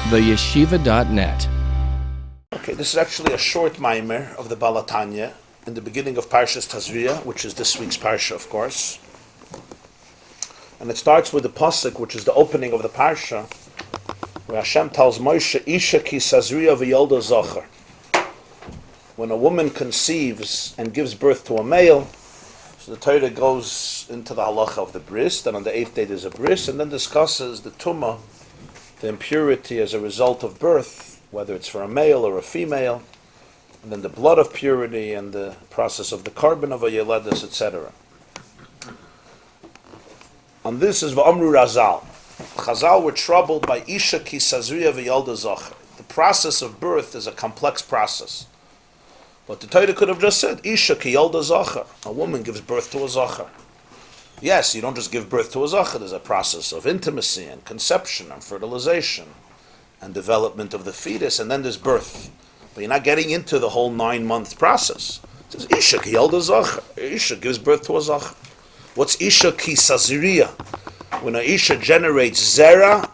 theyeshiva.net. Okay, this is actually a short maimer of the Balatanya in the beginning of Parshas Tazria, which is this week's parsha, of course. And it starts with the pasuk, which is the opening of the parsha, where Hashem tells Moshe, Eisha ki Tazria v'yolda zocher. When a woman conceives and gives birth to a male, so the Torah goes into the halacha of the bris, then on the 8th day there's a bris, and then discusses the tumah, the impurity as a result of birth, whether it's for a male or a female, and then the blood of purity and the process of the carbon of a yeledus, etc. On this is V'amru Razal. Chazal were troubled by Isha ki Tazria v'yolda zocher. The process of birth is a complex process. But the Torah could have just said, Isha ki yolda zocher. A woman gives birth to a zocher. Yes, you don't just give birth to a zocher. There's a process of intimacy and conception and fertilization and development of the fetus, and then there's birth. But you're not getting into the whole 9-month process. It says, Isha ki yolda zocher. Isha gives birth to a zocher. What's Isha ki Tazria? When a Isha generates zera,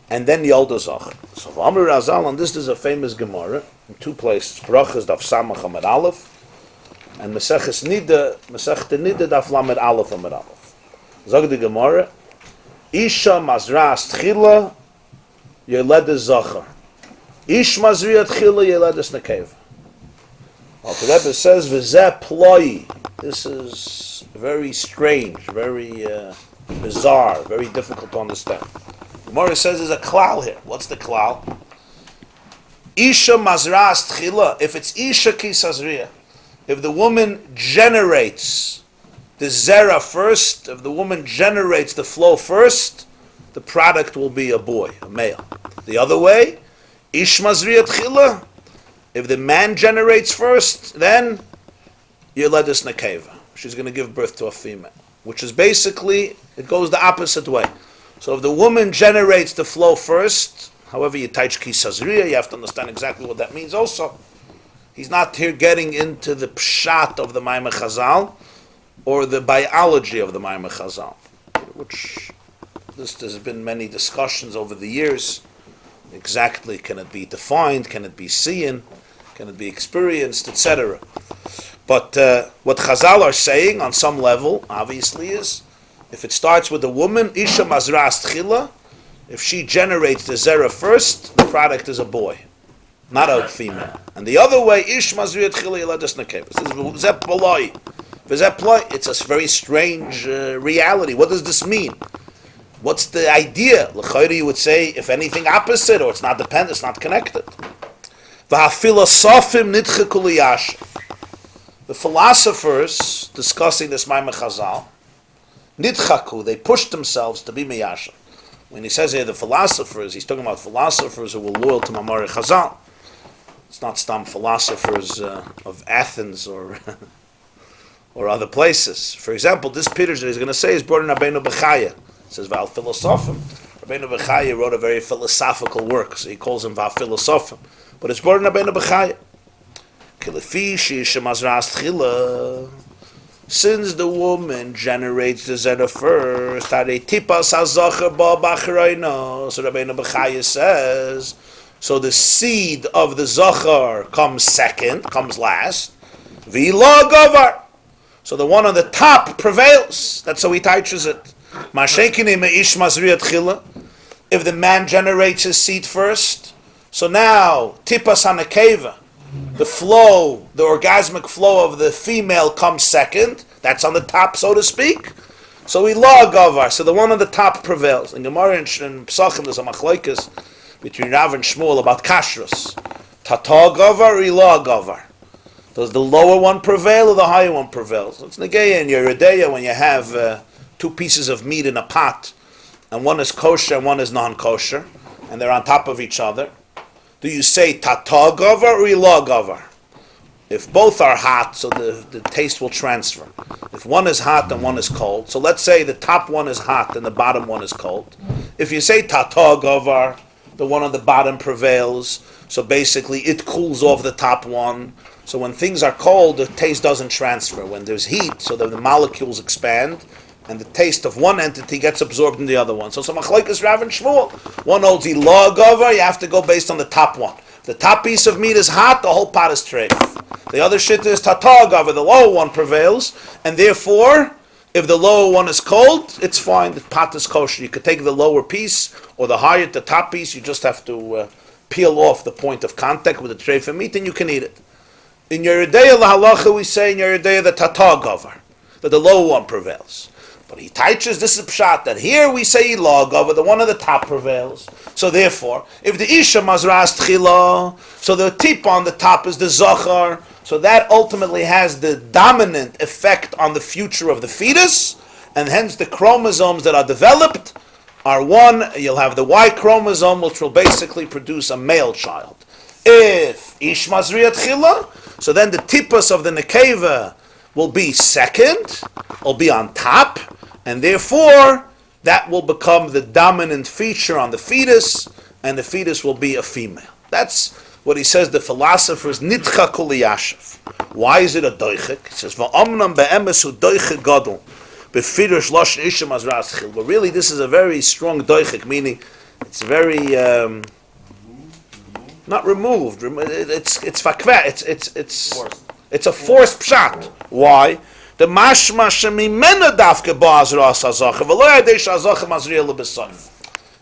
and then yolda zocher. So Amr Razal, on this is a famous Gemara in 2 places. Brachas daf Samach Amud Aleph, and Maseches Nida daf Lamed Aleph Amud Aleph. Zog the Gemara, Isha mazras tchila yeledes zocher. Ish mazria tchila yeledes nekeva. Well, the Rebbe says v'zeh ploi. This is very strange, very bizarre, very difficult to understand. Gemara says there's a klal here. What's the klal? Isha mazras tchila. If it's Isha ki Tazria, if the woman generates the zera first, if the woman generates the flow first, the product will be a boy, a male. The other way, Ish mazria tchila. If the man generates first, then Yeledus nekeva. She's going to give birth to a female, which is basically, it goes the opposite way. So if the woman generates the flow first, however you teach ki Tazria, you have to understand exactly what that means also. He's not here getting into the pshat of the Maimar Chazal or the biology of the Maimar Chazal, which there's been many discussions over the years. Exactly, can it be defined? Can it be seen? Can it be experienced, etc.? But what Chazal are saying on some level, obviously, is if it starts with a woman, Isha mazras tchila, if she generates the zera first, the product is a boy, not a female. And the other way, Ish mazria tchila yeledes nekeva. It's a very strange reality. What does this mean? What's the idea? L'chayri, you would say, if anything, opposite, or it's not dependent, it's not connected. The philosophers discussing this Maimar Chazal, nidchaku, they pushed themselves to be meyasha. When he says here the philosophers, he's talking about philosophers who were loyal to Mamar Chazal. It's not some philosophers of Athens or or other places. For example, this Pirush that he's going to say is brought in Rabbeinu Bechaya. It says Val Philosophim. Rabbeinu Bechaya wrote a very philosophical work, so he calls him Val Philosophim. But it's brought in Rabbeinu Bechaya. Since the woman generates the zera first, so Rabbeinu Bechaya says, so the seed of the zachar comes second, comes last. V'ila gavar. So the one on the top prevails. That's how he teaches it. If the man generates his seed first, so now tipas hanakeva, the flow, the orgasmic flow of the female comes second. That's on the top, so to speak. So we law gavar. So the one on the top prevails. In Gemara and Pesachim, there's a machlokes between Rav and Shmuel about kashrus. Tata gavar or ilah gavar. Does the lower one prevail or the higher one prevails? It's negeya in Yeridea when you have 2 pieces of meat in a pot, and one is kosher and one is non-kosher, and they're on top of each other. Do you say tata gavar or ilah gavar? If both are hot, so the taste will transfer. If one is hot and one is cold, so let's say the top one is hot and the bottom one is cold. If you say tata gavar, the one on the bottom prevails, so basically it cools off the top one. So when things are cold, the taste doesn't transfer. When there's heat, so that the molecules expand, and the taste of one entity gets absorbed in the other one. So machlokes Rav and Shmuel. One holds the law gover, you have to go based on the top one. If the top piece of meat is hot, the whole pot is treif. The other shit is tata gover, the lower one prevails, and therefore, if the lower one is cold, it's fine, the pot is kosher. You could take the lower piece, or the higher, the top piece, you just have to peel off the point of contact with the treif of meat, and you can eat it. In Yeridei lahalacha, we say in Yeridei the tata gover, that the lower one prevails. But he teaches, this is pshat, that here we say ilah gover, the one at the top prevails. So therefore, if the Eisha mazras tchila, so the tip on the top is the zachar, so that ultimately has the dominant effect on the future of the fetus, and hence the chromosomes that are developed are one, you'll have the Y chromosome, which will basically produce a male child. If Ish mazriya tchila, so then the tipus of the nekeva will be second, will be on top, and therefore that will become the dominant feature on the fetus, and the fetus will be a female. That's what he says, the philosophers, nitcha kuli yashav. Why is it a doichik? He says, va'amnam be'emes hu doichik gadol, befirish loshen isha mazras chil. But really this is a very strong doichik, meaning it's very, not removed, it's fakveh, it's a forced pshat. Why? The mashma shemimena dafke ba'azras hazacha v'lo yadei shazacha mazriya lebesayf.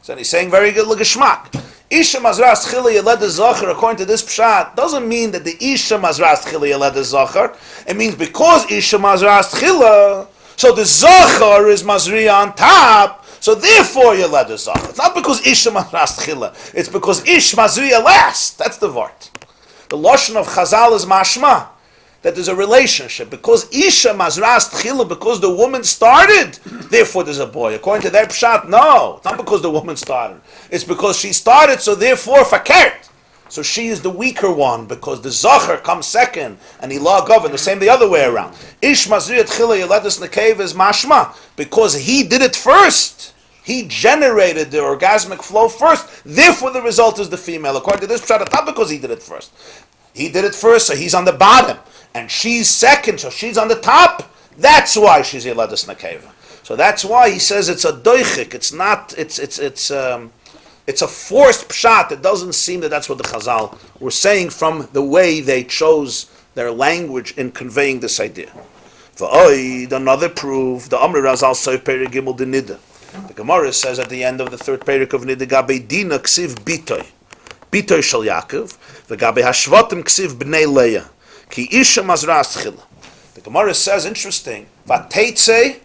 So he's saying very good l'geshmak. Isha mazras chila yeled zachar, according to this pshat, doesn't mean that the Isha mazras chila yeled zachar. It means because Isha mazras chila, so the zachar is mazriya on top, so therefore yeled zachar. It's not because Isha mazras chila, it's because Ish mazriya last. That's the vart. The lashon of Chazal is mashma, that there's a relationship. Because Isha mazras tchila, because the woman started, therefore there's a boy. According to their pshat, no. It's not because the woman started. It's because she started, so therefore fakert. So she is the weaker one, because the zachar comes second, and ilah govern, the same the other way around. Ish mazriya tchila yeledes nekeva is mashma, because he did it first. He generated the orgasmic flow first, therefore the result is the female. According to this pshat, it's not because he did it first. He did it first, so he's on the bottom. And she's second, so she's on the top. That's why she's Yeledes Nekeva. So that's why he says it's a doichik. It's not. It's a forced pshat. It doesn't seem that that's what the Chazal were saying from the way they chose their language in conveying this idea. V'oid, another proof. The Amr Razal Soy Perik Gimel de Nida. The Gemara says at the end of the third Perik of Nida, Gabe Dina Ksiv Bitoy, Bitoy Shel Yaakov. The Gabe Hashvatim Ksiv Bnei Leah. Ki Isha mazras tchila. The Gemara says, interesting, Vateitze,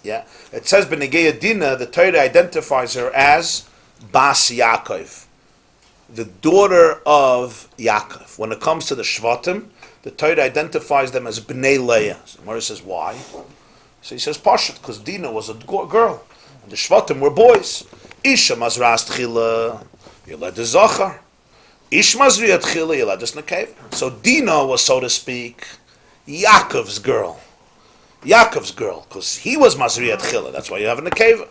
yeah, it says B'negeya Dina, the Torah identifies her as Bas Yaakov, the daughter of Yaakov. When it comes to the Shvatim, the Torah identifies them as Bnei Leah. So the Gemara says, why? So he says, Pashat, because Dina was a girl, and the Shvatim were boys. Isha mazras tchila, Yeled Zachar. Ish mazriya tchila yeledes nekeva. So Dina was, so to speak, Yaakov's girl, because he was mazriya tchila. That's why you have a nekeva.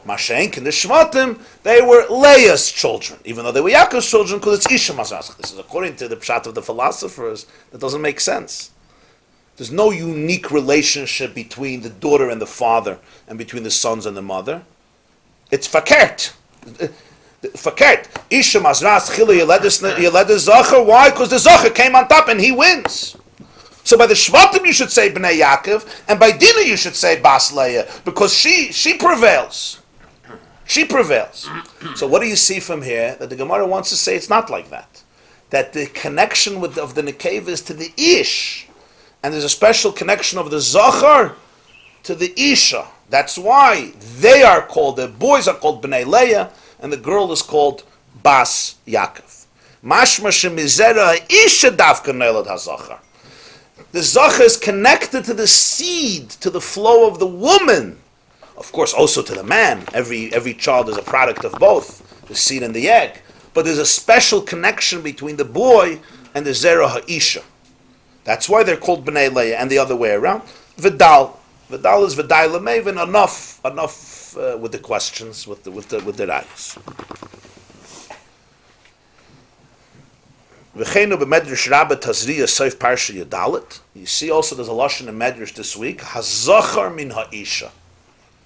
Mashenk and the Shvatim, they were Leah's children, even though they were Yaakov's children, because it's Isha mazras. This is according to the pshat of the philosophers. That doesn't make sense. There's no unique relationship between the daughter and the father, and between the sons and the mother. It's fakert. Fakert. Isha mazras chila yeledes zachar. Why? Because the zachar came on top and he wins. So by the Shvatim you should say Bnei Yaakov, and by Dina you should say Bas Leah, because she prevails. She prevails. So what do you see from here? That the Gemara wants to say it's not like that. That the connection of the Nekeva is to the Ish, and there's a special connection of the Zachar to the Isha. That's why they are called, the boys are called Bnei Leah, and the girl is called Bas Yaakov. Mashma shemizera Isha davka neilad hazachar. The Zachar is connected to the seed, to the flow of the woman. Of course, also to the man. Every child is a product of both, the seed and the egg. But there's a special connection between the boy and the Zera Ha'isha. That's why they're called Bnei Leah, and the other way around. Vidal. Vidal is Vidai Lemevin. Enough with the questions, with the rayas. V'cheinu b'medrash Rabbi Tazria Seif Parsha Yadalit. You see also there's a lashon in Medrash this week. Hazachar min ha'isha.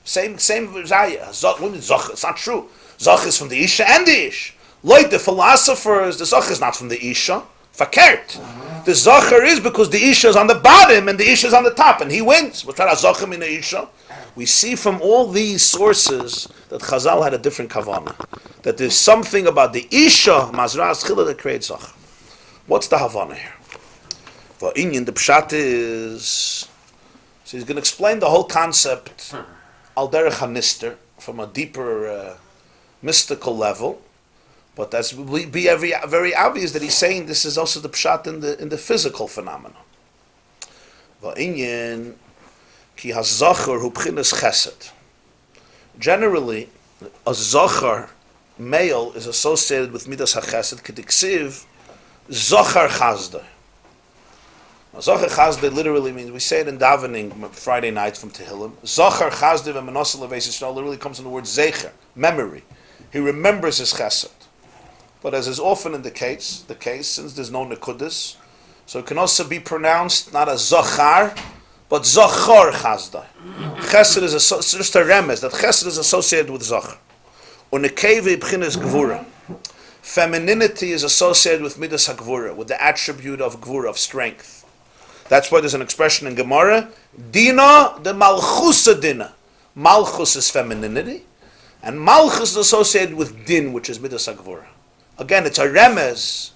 Same zayah. Women zach. It's not true. Zach is from the Isha and the Ish. Like the philosophers, the zach is not from the Isha. Fakert. The zachar is because the Isha is on the bottom and the Isha is on the top, and he wins. What's that? Hazachar min ha'isha. We see from all these sources that Chazal had a different kavanah. That there's something about the Isha Mazras Chila that creates zach. What's the Havana here? For Inyan, the Pshat is... So he's going to explain the whole concept al derech hanister from a deeper mystical level. But that's will be very obvious that he's saying this is also the Pshat in the physical phenomena. For Inyan, ki ha-zachar hu b'chinas chesed. Generally, a zachar, male, is associated with midas ha-chesed, k'diksiv, Zochar Chazda. Zochar Chazda literally means, we say it in davening Friday nights from Tehillim. Zochar Chazda v'menosel leveis Yisrael literally comes from the word Zecher, memory. He remembers his chesed. But as is often in the case, since there's no Nekudis, so it can also be pronounced not as Zochar, but Zochar Chazda. Chesed is just a remez, that chesed is associated with Zochar. Unekeve b'chinas gvura. Femininity is associated with midas hagvura, with the attribute of gvura, of strength. That's why there's an expression in Gemara, Dina de Malchusa Dina. Malchus is femininity, and Malchus is associated with Din, which is midas hagvura. Again, it's a remez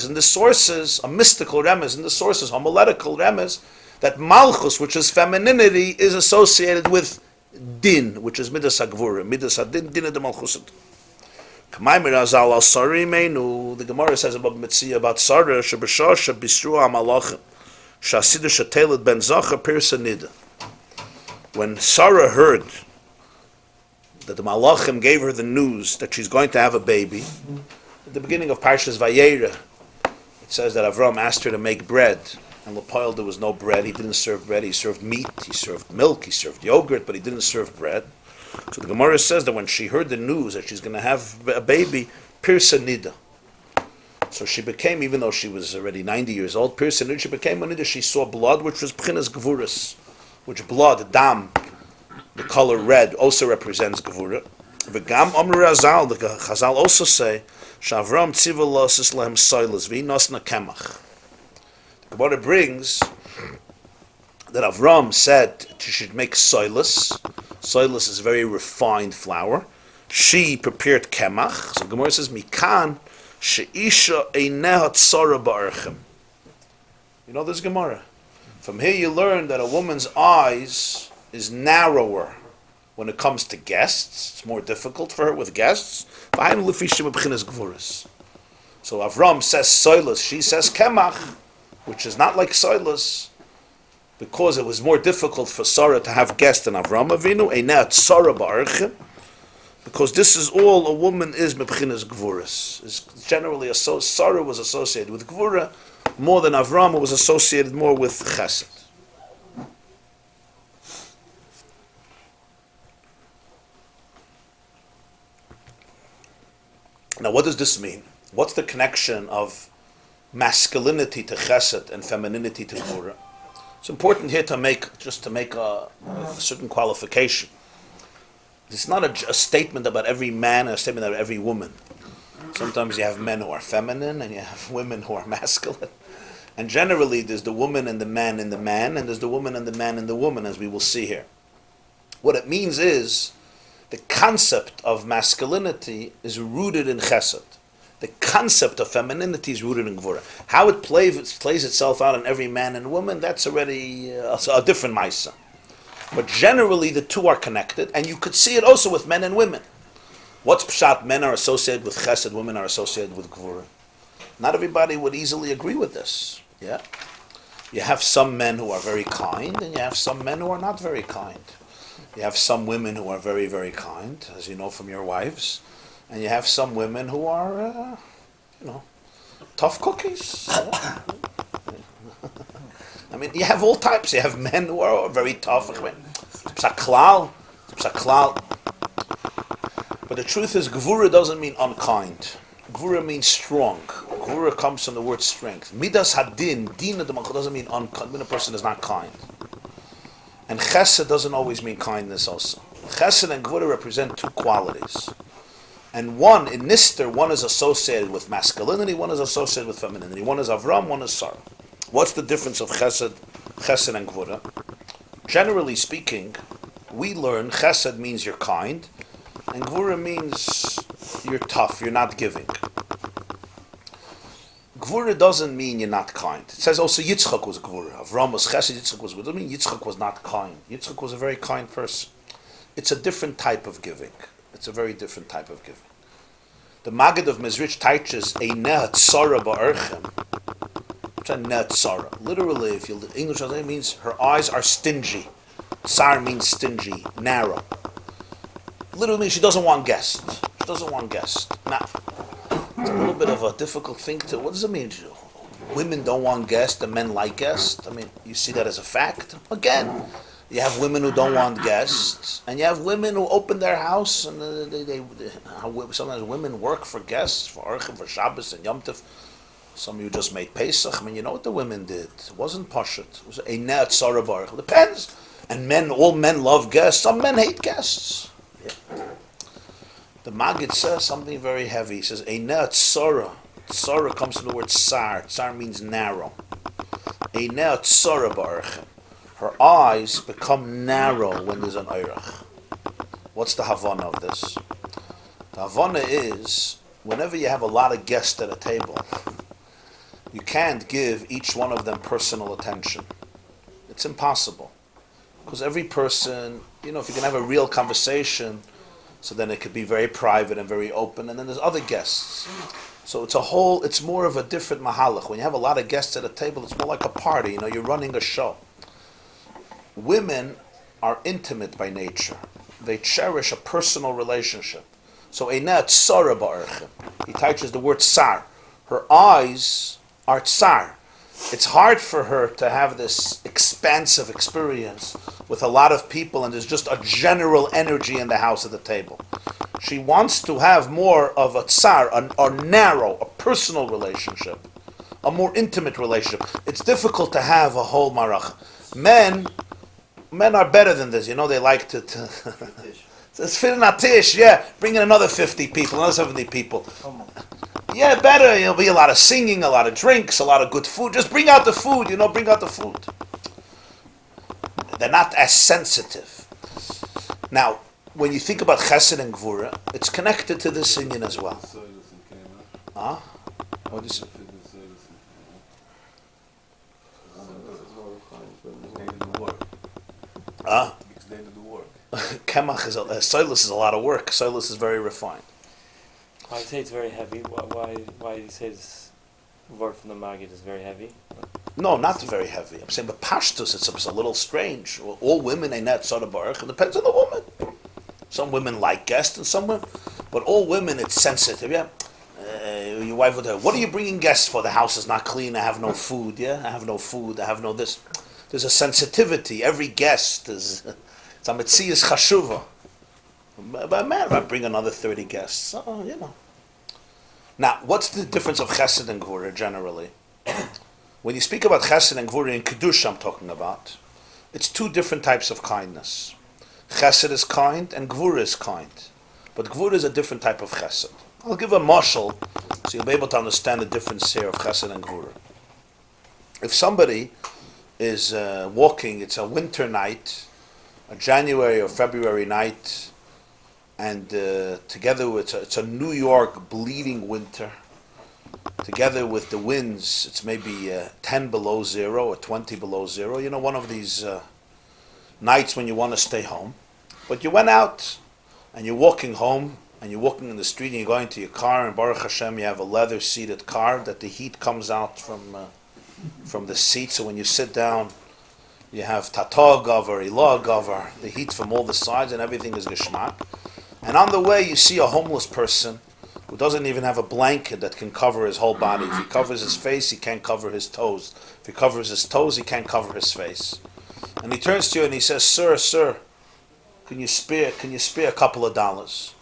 in the sources, a mystical remez in the sources, homiletical remez, that Malchus, which is femininity, is associated with Din, which is midas hagvura. Midas hadin, Dina de Malchusa. The Gemara says about Mitzvah about Sarah Shabashasha Bisru Amalachim Shasidu Shatelet Ben Zacha Pirsa Nida. When Sarah heard that the Malachim gave her the news that she's going to have a baby, at the beginning of Parshas Vayera, it says that Avram asked her to make bread, and Lepoil there was no bread. He didn't serve bread. He served meat. He served milk. He served yogurt, but he didn't serve bread. So the Gemara says that when she heard the news that she's going to have a baby, Pirsa Nida. So she became, even though she was already 90 years old, Pirsa Nida, she became a Nida. She saw blood, which was B'chinas Gvuras, which blood, dam, the color red, also represents Gvura. V'gam Amru Razal, the Chazal also say, Shavram Tziva Losis Lehem Soilas, V'Inosna Kemach. The Gemara brings that Avram said she should make soilus. Soilus is very refined flour. She prepared kemach. So Gemara says, Mikan she'isha eineha tzara ba'archem. You know this Gemara. From here you learn that a woman's eyes is narrower when it comes to guests. It's more difficult for her with guests. So Avram says soilus, she says kemach, which is not like soilus, because it was more difficult for Sarah to have guests than Avram Avinu, einat Sarah ba'archem, because this is all a woman is mebchinas gvuras. Generally, Sarah was associated with gvura more than Avram, who was associated more with chesed. Now, what does this mean? What's the connection of masculinity to chesed and femininity to gvura? It's important here to make a certain qualification. It's not a statement about every man and a statement about every woman. Sometimes you have men who are feminine and you have women who are masculine. And generally there's the woman and the man in the man, and there's the woman and the man in the woman, as we will see here. What it means is the concept of masculinity is rooted in chesed. The concept of femininity is rooted in Gvura. How it plays itself out in every man and woman, that's already a different Maisa. But generally the two are connected, and you could see it also with men and women. What's Pshat? Men are associated with Chesed, women are associated with Gvura. Not everybody would easily agree with this. Yeah, you have some men who are very kind, and you have some men who are not very kind. You have some women who are very, very kind, as you know from your wives. And you have some women who are, tough cookies. I mean, you have all types. You have men who are very tough. Psaklal. But the truth is, Gvura doesn't mean unkind. Gvura means strong. Gvura comes from the word strength. Midas hadin, din of the malchut doesn't mean unkind, when a person is not kind. And chesed doesn't always mean kindness also. Chesed and Gvura represent two qualities. And one, in Nister, one is associated with masculinity, one is associated with femininity. One is Avram, one is Sarah. What's the difference of chesed and Gvura? Generally speaking, we learn chesed means you're kind, and Gvura means you're tough, you're not giving. Gvura doesn't mean you're not kind. It says also Yitzchak was Gvura. Avram was chesed, Yitzchak was Gvura. It doesn't mean Yitzchak was not kind. Yitzchak was a very kind person. It's a different type of giving. It's a very different type of giving. The Maggid of Mezrich teaches a ne'at tzara ba'archem. What's a ne'at tzara? Literally, if you English translation, it means her eyes are stingy. Tsar means stingy, narrow. Literally means she doesn't want guests. She doesn't want guests. Now, it's a little bit of a difficult thing to. What does it mean? Women don't want guests, and men like guests. I mean, you see that as a fact. Again, you have women who don't want guests, and you have women who open their house, and sometimes women work for guests, for Orchim, for Shabbos and Yom Tov. Some of you just made Pesach. I mean, you know what the women did. It wasn't Pashut. It was a ne'at tzara b'archim. Depends. And all men love guests. Some men hate guests. Yeah. The Maggid says something very heavy. He says, a ne'at tzara. Tzara comes from the word tsar. Tsar means narrow. A ne'at tzara b'archim. Her eyes become narrow when there's an oirach. What's the Havana of this? The Havana is, whenever you have a lot of guests at a table, you can't give each one of them personal attention. It's impossible. Because every person, if you can have a real conversation, so then it could be very private and very open, and then there's other guests. So it's more of a different mahalach. When you have a lot of guests at a table, it's more like a party, you're running a show. Women are intimate by nature. They cherish a personal relationship. So Einat Tzara ba'archim. He teaches the word tsar. Her eyes are tsar. It's hard for her to have this expansive experience with a lot of people and there's just a general energy in the house at the table. She wants to have more of a tsar, a narrow, a personal relationship, a more intimate relationship. It's difficult to have a whole marach. Men are better than this, they like to it's filinatish, yeah, bring in another 50 people, another 70 people. Yeah, better, there'll be a lot of singing, a lot of drinks, a lot of good food. Just bring out the food, bring out the food. They're not as sensitive. Now, when you think about chesed and gvura, it's connected to this singing as well. Huh? What is it? Kemach soilus is a lot of work. Soilus is very refined. Why you say it's very heavy? Why do you say this word from the Maggid is very heavy? No, not very heavy. I'm saying, but pashtus, it's a little strange. All women ain't that sort of baruch. It depends on the woman. Some women like guests, and some women, but all women, it's sensitive. Yeah, your wife would say, "What are you bringing guests for? The house is not clean. I have no food. Yeah, I have no food. I have no this." There's a sensitivity. Every guest is. It's a metzias chashuva. But man, if I bring another 30 guests, Now, what's the difference of chesed and gvura generally? When you speak about chesed and gvura in Kedusha, I'm talking about, it's two different types of kindness. Chesed is kind and gvura is kind. But gvura is a different type of chesed. I'll give a mashal so you'll be able to understand the difference here of chesed and gvura. If somebody is walking, it's a winter night, a January or February night, and together with it's a New York bleeding winter. Together with the winds, it's maybe 10 below zero or 20 below zero. One of these nights when you want to stay home. But you went out and you're walking home and you're walking in the street and you're going to your car, and Baruch Hashem, you have a leather-seated car that the heat comes out from the seat. So when you sit down, you have tatah gavar, ilah gavar, the heat from all the sides, and everything is geschmack. And on the way, you see a homeless person who doesn't even have a blanket that can cover his whole body. If he covers his face, he can't cover his toes. If he covers his toes, he can't cover his face. And he turns to you and he says, "Sir, can you spare a couple of dollars?"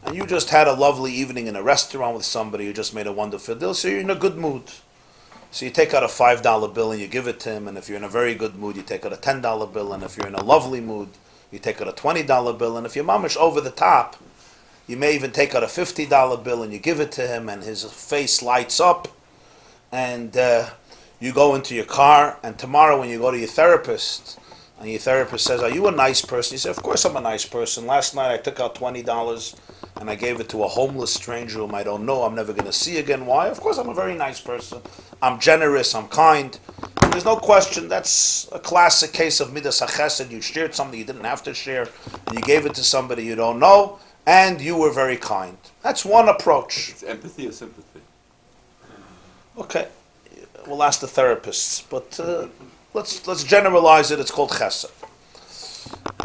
and you just had a lovely evening in a restaurant with somebody, you just made a wonderful deal, so you're in a good mood. So you take out a $5 bill and you give it to him, and if you're in a very good mood, you take out a $10 bill, and if you're in a lovely mood, you take out a $20 bill, and if you're mamish over the top, you may even take out a $50 bill and you give it to him, and his face lights up, and you go into your car, and tomorrow when you go to your therapist, and your therapist says, "Are you a nice person?" You say, "Of course I'm a nice person. Last night I took out $20 and I gave it to a homeless stranger whom I don't know, I'm never going to see again. Why? Of course I'm a very nice person. I'm generous, I'm kind." And there's no question, that's a classic case of midas hachesed. You shared something you didn't have to share, and you gave it to somebody you don't know, and you were very kind. That's one approach. It's empathy or sympathy? Okay, we'll ask the therapists, but let's generalize it. It's called chesed.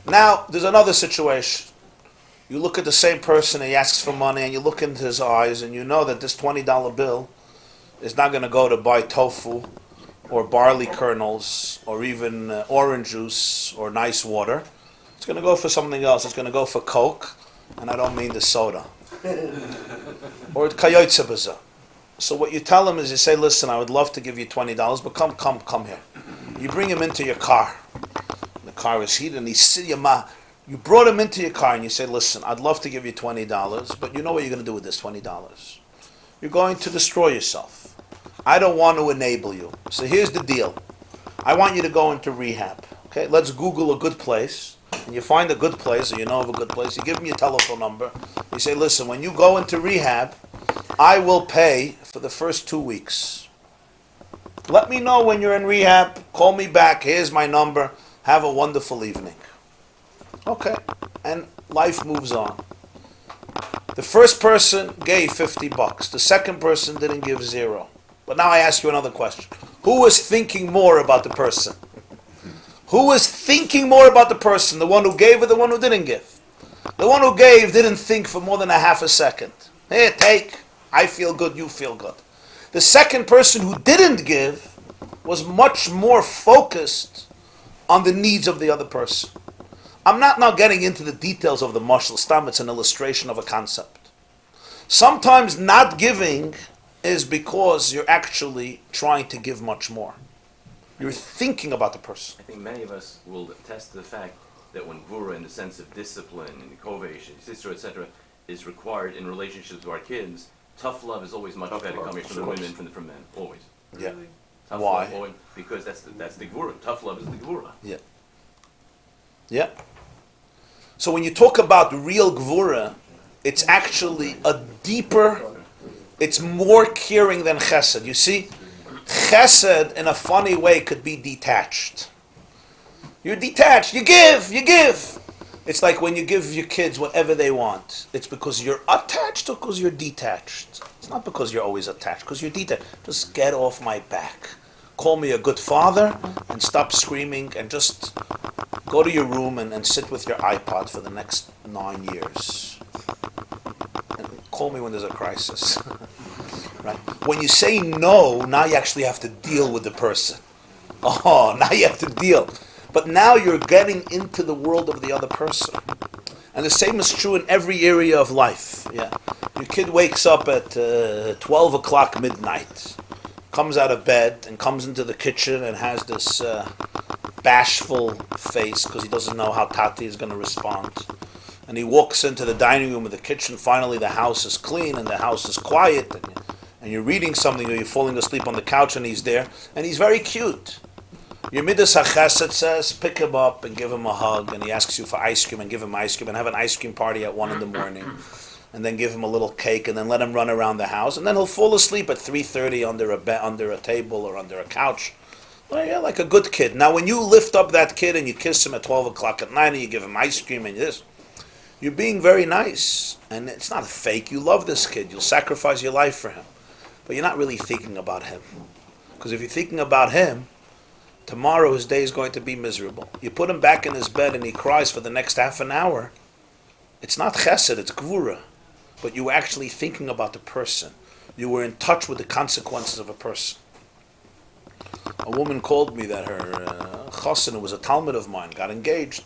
Now, there's another situation. You look at the same person and he asks for money, and you look into his eyes, and you know that this $20 bill is not going to go to buy tofu or barley kernels or even orange juice or nice water. It's going to go for something else. It's going to go for Coke, and I don't mean the soda. Or kayotze b'zeh. So what you tell him is, you say, "Listen, I would love to give you $20, but come here." You bring him into your car. The car is heated, and you brought him into your car, and you say, "Listen, I'd love to give you $20, but you know what you're going to do with this $20? You're going to destroy yourself. I don't want to enable you. So here's the deal. I want you to go into rehab. Okay, let's Google a good place." And you find a good place, or you know of a good place. You give him your telephone number. You say, "Listen, when you go into rehab, I will pay for the first 2 weeks. Let me know when you're in rehab. Call me back. Here's my number. Have a wonderful evening." Okay. And life moves on. The first person gave $50. The second person didn't give $0. But now I ask you another question. Who was thinking more about the person? Who was thinking more about the person? The one who gave or the one who didn't give? The one who gave didn't think for more than a half a second. Here, take. I feel good, you feel good. The second person who didn't give was much more focused on the needs of the other person. I'm not now getting into the details of the mashal stam. It's an illustration of a concept. Sometimes not giving is because you're actually trying to give much more. You're thinking about the person. I think many of us will attest to the fact that when gvura, in the sense of discipline, and kovesh, etc., is required in relationships with our kids, tough love is always much better coming from the women than from men. Always. Yeah. Tough Why? Love, always, because that's the gvura. Tough love is the gvura. Yeah. Yeah. So when you talk about real gvura, it's actually a deeper, it's more caring than chesed. You see, chesed in a funny way could be detached. You're detached. You give. It's like when you give your kids whatever they want. It's because you're attached or because you're detached. It's not because you're always attached, because you're detached. Just get off my back. Call me a good father and stop screaming and just go to your room and sit with your iPod for the next 9 years. And call me when there's a crisis. Right? When you say no, now you actually have to deal with the person. Oh, now you have to deal. But now you're getting into the world of the other person. And the same is true in every area of life. Yeah, your kid wakes up at 12 o'clock midnight, comes out of bed and comes into the kitchen and has this bashful face because he doesn't know how Tati is going to respond. And he walks into the dining room of the kitchen. Finally, the house is clean and the house is quiet. And you're reading something or you're falling asleep on the couch and he's there. And he's very cute. Your midas hachesed says, pick him up and give him a hug, and he asks you for ice cream and give him ice cream and have an ice cream party at 1 a.m. and then give him a little cake and then let him run around the house, and then he'll fall asleep at 3:30 under a table or under a couch. Well, yeah, like a good kid. Now, when you lift up that kid and you kiss him at 12 o'clock at night and you give him ice cream and this, you're being very nice, and it's not fake. You love this kid. You'll sacrifice your life for him, but you're not really thinking about him, because if you're thinking about him, tomorrow his day is going to be miserable. You put him back in his bed and he cries for the next half an hour. It's not chesed, it's gvura. But you were actually thinking about the person. You were in touch with the consequences of a person. A woman called me that her chassan, who was a talmid of mine, got engaged.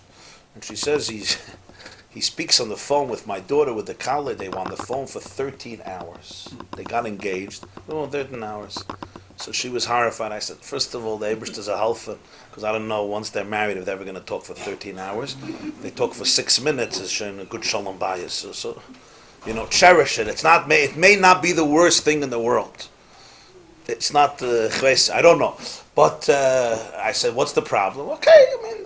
And she says he's He speaks on the phone with my daughter, with the colleague. They were on the phone for 13 hours. They got engaged. Oh, 13 hours. So she was horrified. I said, first of all, the Eibishter is a halfa, because I don't know once they're married if they're ever going to talk for 13 hours. They talk for 6 minutes. It's showing a good shalom bayis. So, cherish it. It may not be the worst thing in the world. It's not I don't know. But I said, what's the problem? Okay, I mean,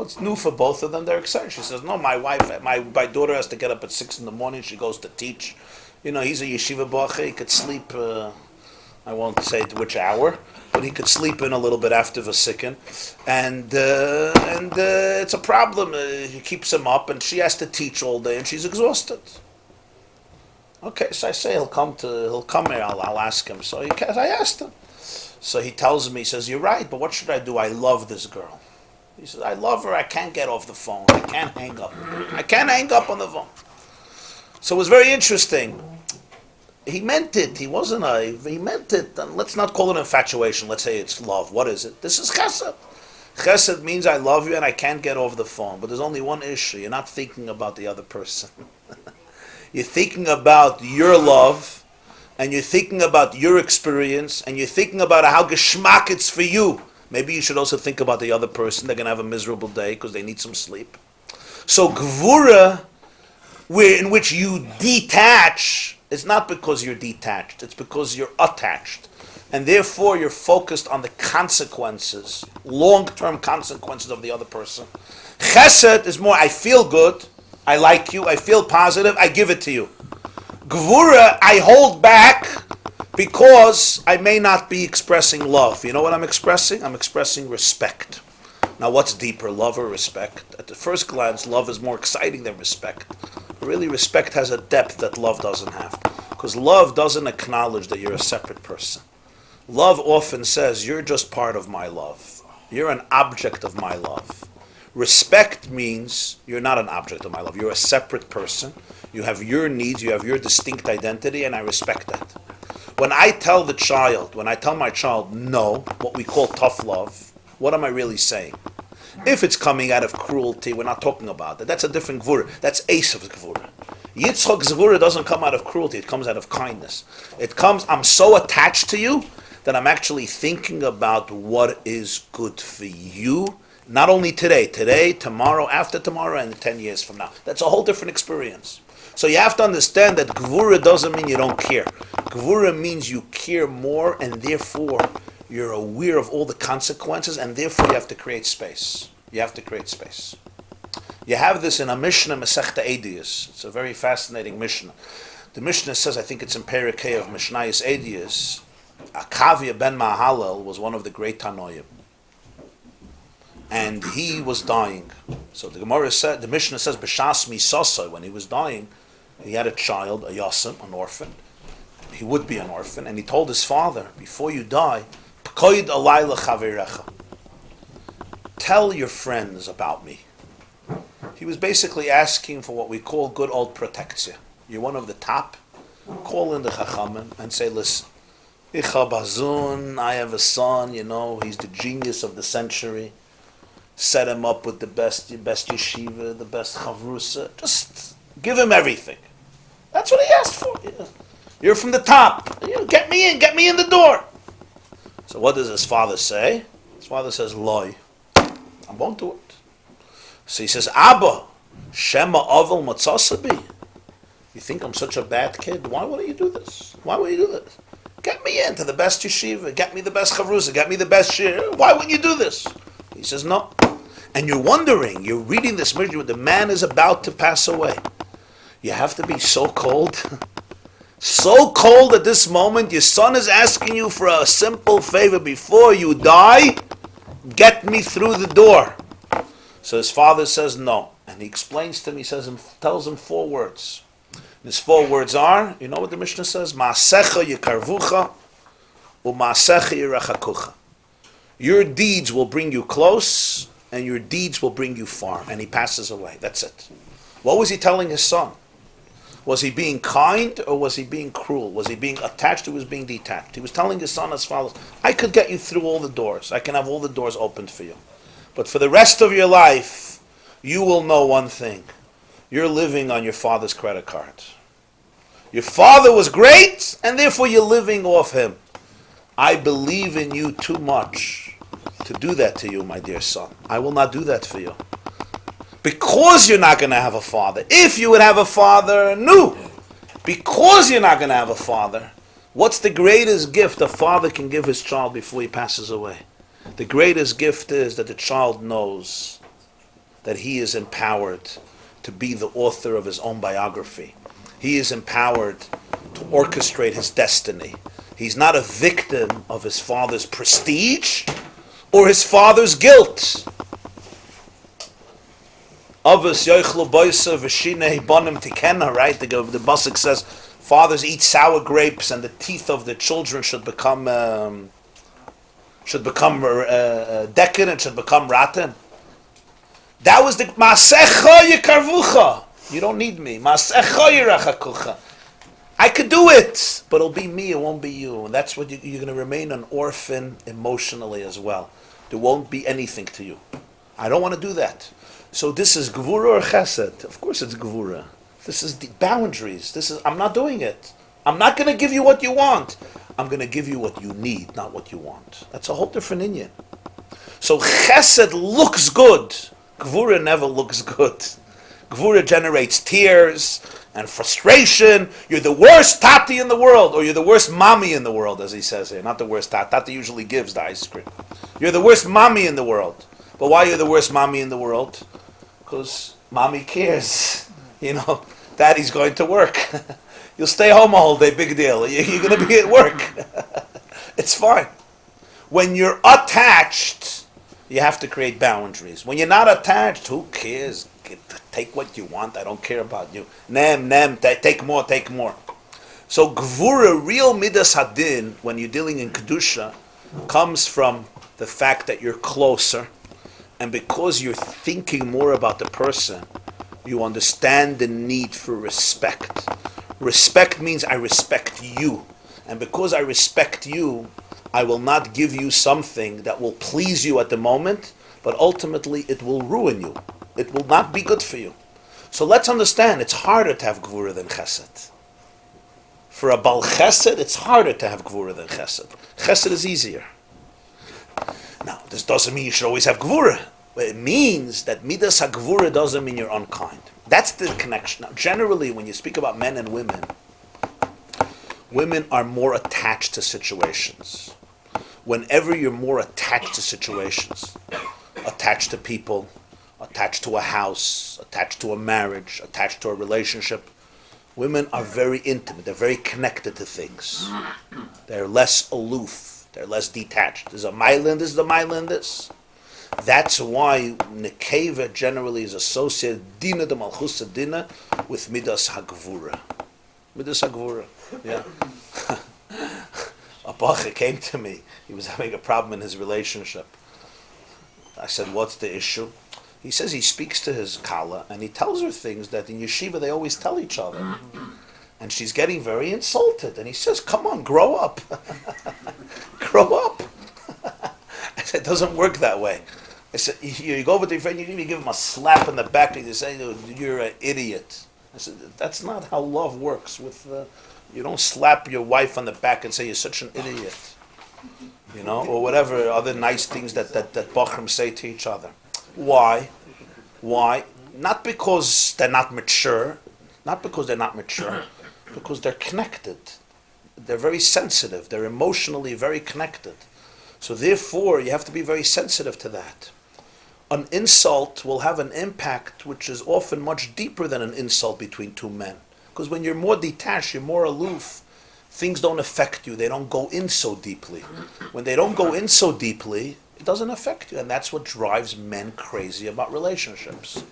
it's new for both of them. They're excited. She says, no, my daughter has to get up at 6 in the morning. She goes to teach. He's a yeshiva bacher. He could sleep, I won't say at which hour, but he could sleep in a little bit after Vasikin. And it's a problem. He keeps him up, and she has to teach all day, and she's exhausted. Okay, so I say he'll come here. I'll ask him. So I asked him. So he tells me, he says, you're right, but what should I do? I love this girl. He says, I love her. I can't get off the phone. I can't hang up. I can't hang up on the phone. So it was very interesting. He meant it. He meant it. And let's not call it infatuation. Let's say it's love. What is it? This is chesed. Chesed means I love you and I can't get off the phone. But there's only one issue. You're not thinking about the other person. You're thinking about your love, and you're thinking about your experience, and you're thinking about how geschmack it's for you. Maybe you should also think about the other person. They're going to have a miserable day because they need some sleep. So gvura, in which you detach, it's not because you're detached. It's because you're attached. And therefore you're focused on the consequences, long-term consequences of the other person. Chesed is more, I feel good, I like you, I feel positive, I give it to you. Gvura, I hold back because I may not be expressing love. You know what I'm expressing? I'm expressing respect. Now what's deeper, love or respect? At the first glance, love is more exciting than respect. But really, respect has a depth that love doesn't have. Because love doesn't acknowledge that you're a separate person. Love often says, you're just part of my love. You're an object of my love. Respect means you're not an object of my love. You're a separate person. You have your needs, you have your distinct identity, and I respect that. When I tell my child no, what we call tough love, what am I really saying? If it's coming out of cruelty, we're not talking about that. That's a different gvura. That's Esav's gvura. Yitzchak's gvura doesn't come out of cruelty, it comes out of kindness. It comes, I'm so attached to you that I'm actually thinking about what is good for you. Not only today, tomorrow, after tomorrow, and 10 years from now. That's a whole different experience. So you have to understand that gvura doesn't mean you don't care. Gvura means you care more, and therefore you're aware of all the consequences, and therefore you have to create space. You have to create space. You have this in a Mishnah, Masechta Ediyos. It's a very fascinating Mishnah. The Mishnah says, I think it's in Perikei of Mishnayos Ediyos, Akavia ben Mahalel was one of the great Tanoim. And he was dying. So the Mishnah says, B'shas misasai, when he was dying, he had a child, a yasim, an orphan. He would be an orphan, and he told his father, before you die, P'koid alai l'chaverecha. Tell your friends about me. He was basically asking for what we call good old protectia. You're one of the top, call in the chachamim and say, listen, ich hab hazun, I have a son, he's the genius of the century. Set him up with the best yeshiva, the best chavrusa. Just give him everything. That's what he asked for. You're from the top. Get me in the door. So what does his father say? His father says, Loi, I won't do it. So he says, Abba, Shema Ovel Matzasabi. You think I'm such a bad kid? Why would you do this? Get me into the best yeshiva. Get me the best chavrusa. Get me the best shir. Why wouldn't you do this? He says, no. And you're wondering, you're reading this Mishnah, the man is about to pass away. You have to be so cold. So cold at this moment, your son is asking you for a simple favor before you die. Get me through the door. So his father says no. And he explains to him, tells him 4 words. And his 4 words are, you know what the Mishnah says? Ma'asecha yikarvucha, u'ma'asecha yirachakucha. Your deeds will bring you close, and your deeds will bring you far. And he passes away. That's it. What was he telling his son? Was he being kind, or was he being cruel? Was he being attached, or was he being detached? He was telling his son as follows, I could get you through all the doors. I can have all the doors opened for you. But for the rest of your life, you will know one thing. You're living on your father's credit card. Your father was great, and therefore you're living off him. I believe in you too much to do that to you, my dear son. I will not do that for you. Because you're not going to have a father. If you would have a father, no. Because you're not going to have a father, what's the greatest gift a father can give his child before he passes away? The greatest gift is that the child knows that he is empowered to be the author of his own biography. He is empowered to orchestrate his destiny. He's not a victim of his father's prestige or his father's guilt. Avos yoichlu boisa v'shinei bonim tikena, right? The pasuk says, fathers eat sour grapes, and the teeth of the children should become decadent, should become rotten. That was the masecha yikarvucha. You don't need me. Masecha yirachakucha. I could do it, but it'll be me. It won't be you. And that's what you're going to remain an orphan emotionally as well. There won't be anything to you. I don't want to do that. So this is gvura or chesed? Of course it's gvura. This is the boundaries. I'm not doing it. I'm not going to give you what you want. I'm going to give you what you need, not what you want. That's a whole different inyan. So chesed looks good. Gvura never looks good. Gvura generates tears and frustration. You're the worst tati in the world, or you're the worst mommy in the world, as he says here. Not the worst tati. Tati usually gives the ice cream. You're the worst mommy in the world. But why you're the worst mommy in the world? Because mommy cares. Daddy's going to work. You'll stay home all day, big deal. You're going to be at work. It's fine. When you're attached, you have to create boundaries. When you're not attached, who cares? Take what you want. I don't care about you. Take more, take more. So gvura, real midas hadin, when you're dealing in kedusha, comes from the fact that you're closer. And because you're thinking more about the person, you understand the need for respect. Respect means I respect you. And because I respect you, I will not give you something that will please you at the moment, but ultimately it will ruin you. It will not be good for you. So let's understand, it's harder to have gvura than chesed. For a bal chesed, it's harder to have gvura than chesed. Chesed is easier. Now, this doesn't mean you should always have gvura. But it means that midas ha-gvura doesn't mean you're unkind. That's the connection. Now, generally, when you speak about men and women, women are more attached to situations. Whenever you're more attached to situations, attached to people, attached to a house, attached to a marriage, attached to a relationship, women are very intimate. They're very connected to things. They're less aloof. They're less detached. There's a mile in this, the mile in this. That's why nekeva generally is associated dina de malchusa dina with midas hagvura. Midas hagvura, yeah. A bacha came to me. He was having a problem in his relationship. I said, "What's the issue?" He says he speaks to his kala and he tells her things that in yeshiva they always tell each other, and she's getting very insulted. And he says, "Come on, grow up, grow up." I said, "It doesn't work that way." I said, you go over to your friend, you give him a slap in the back, and you say, "You're an idiot." I said, that's not how love works. You don't slap your wife on the back and say, "You're such an idiot," or whatever other nice things that bachrim say to each other. Why? Not because they're not mature, because they're connected. They're very sensitive. They're emotionally very connected. So therefore, you have to be very sensitive to that. An insult will have an impact which is often much deeper than an insult between two men. Because when you're more detached, you're more aloof, things don't affect you. They don't go in so deeply. When they don't go in so deeply, it doesn't affect you. And that's what drives men crazy about relationships.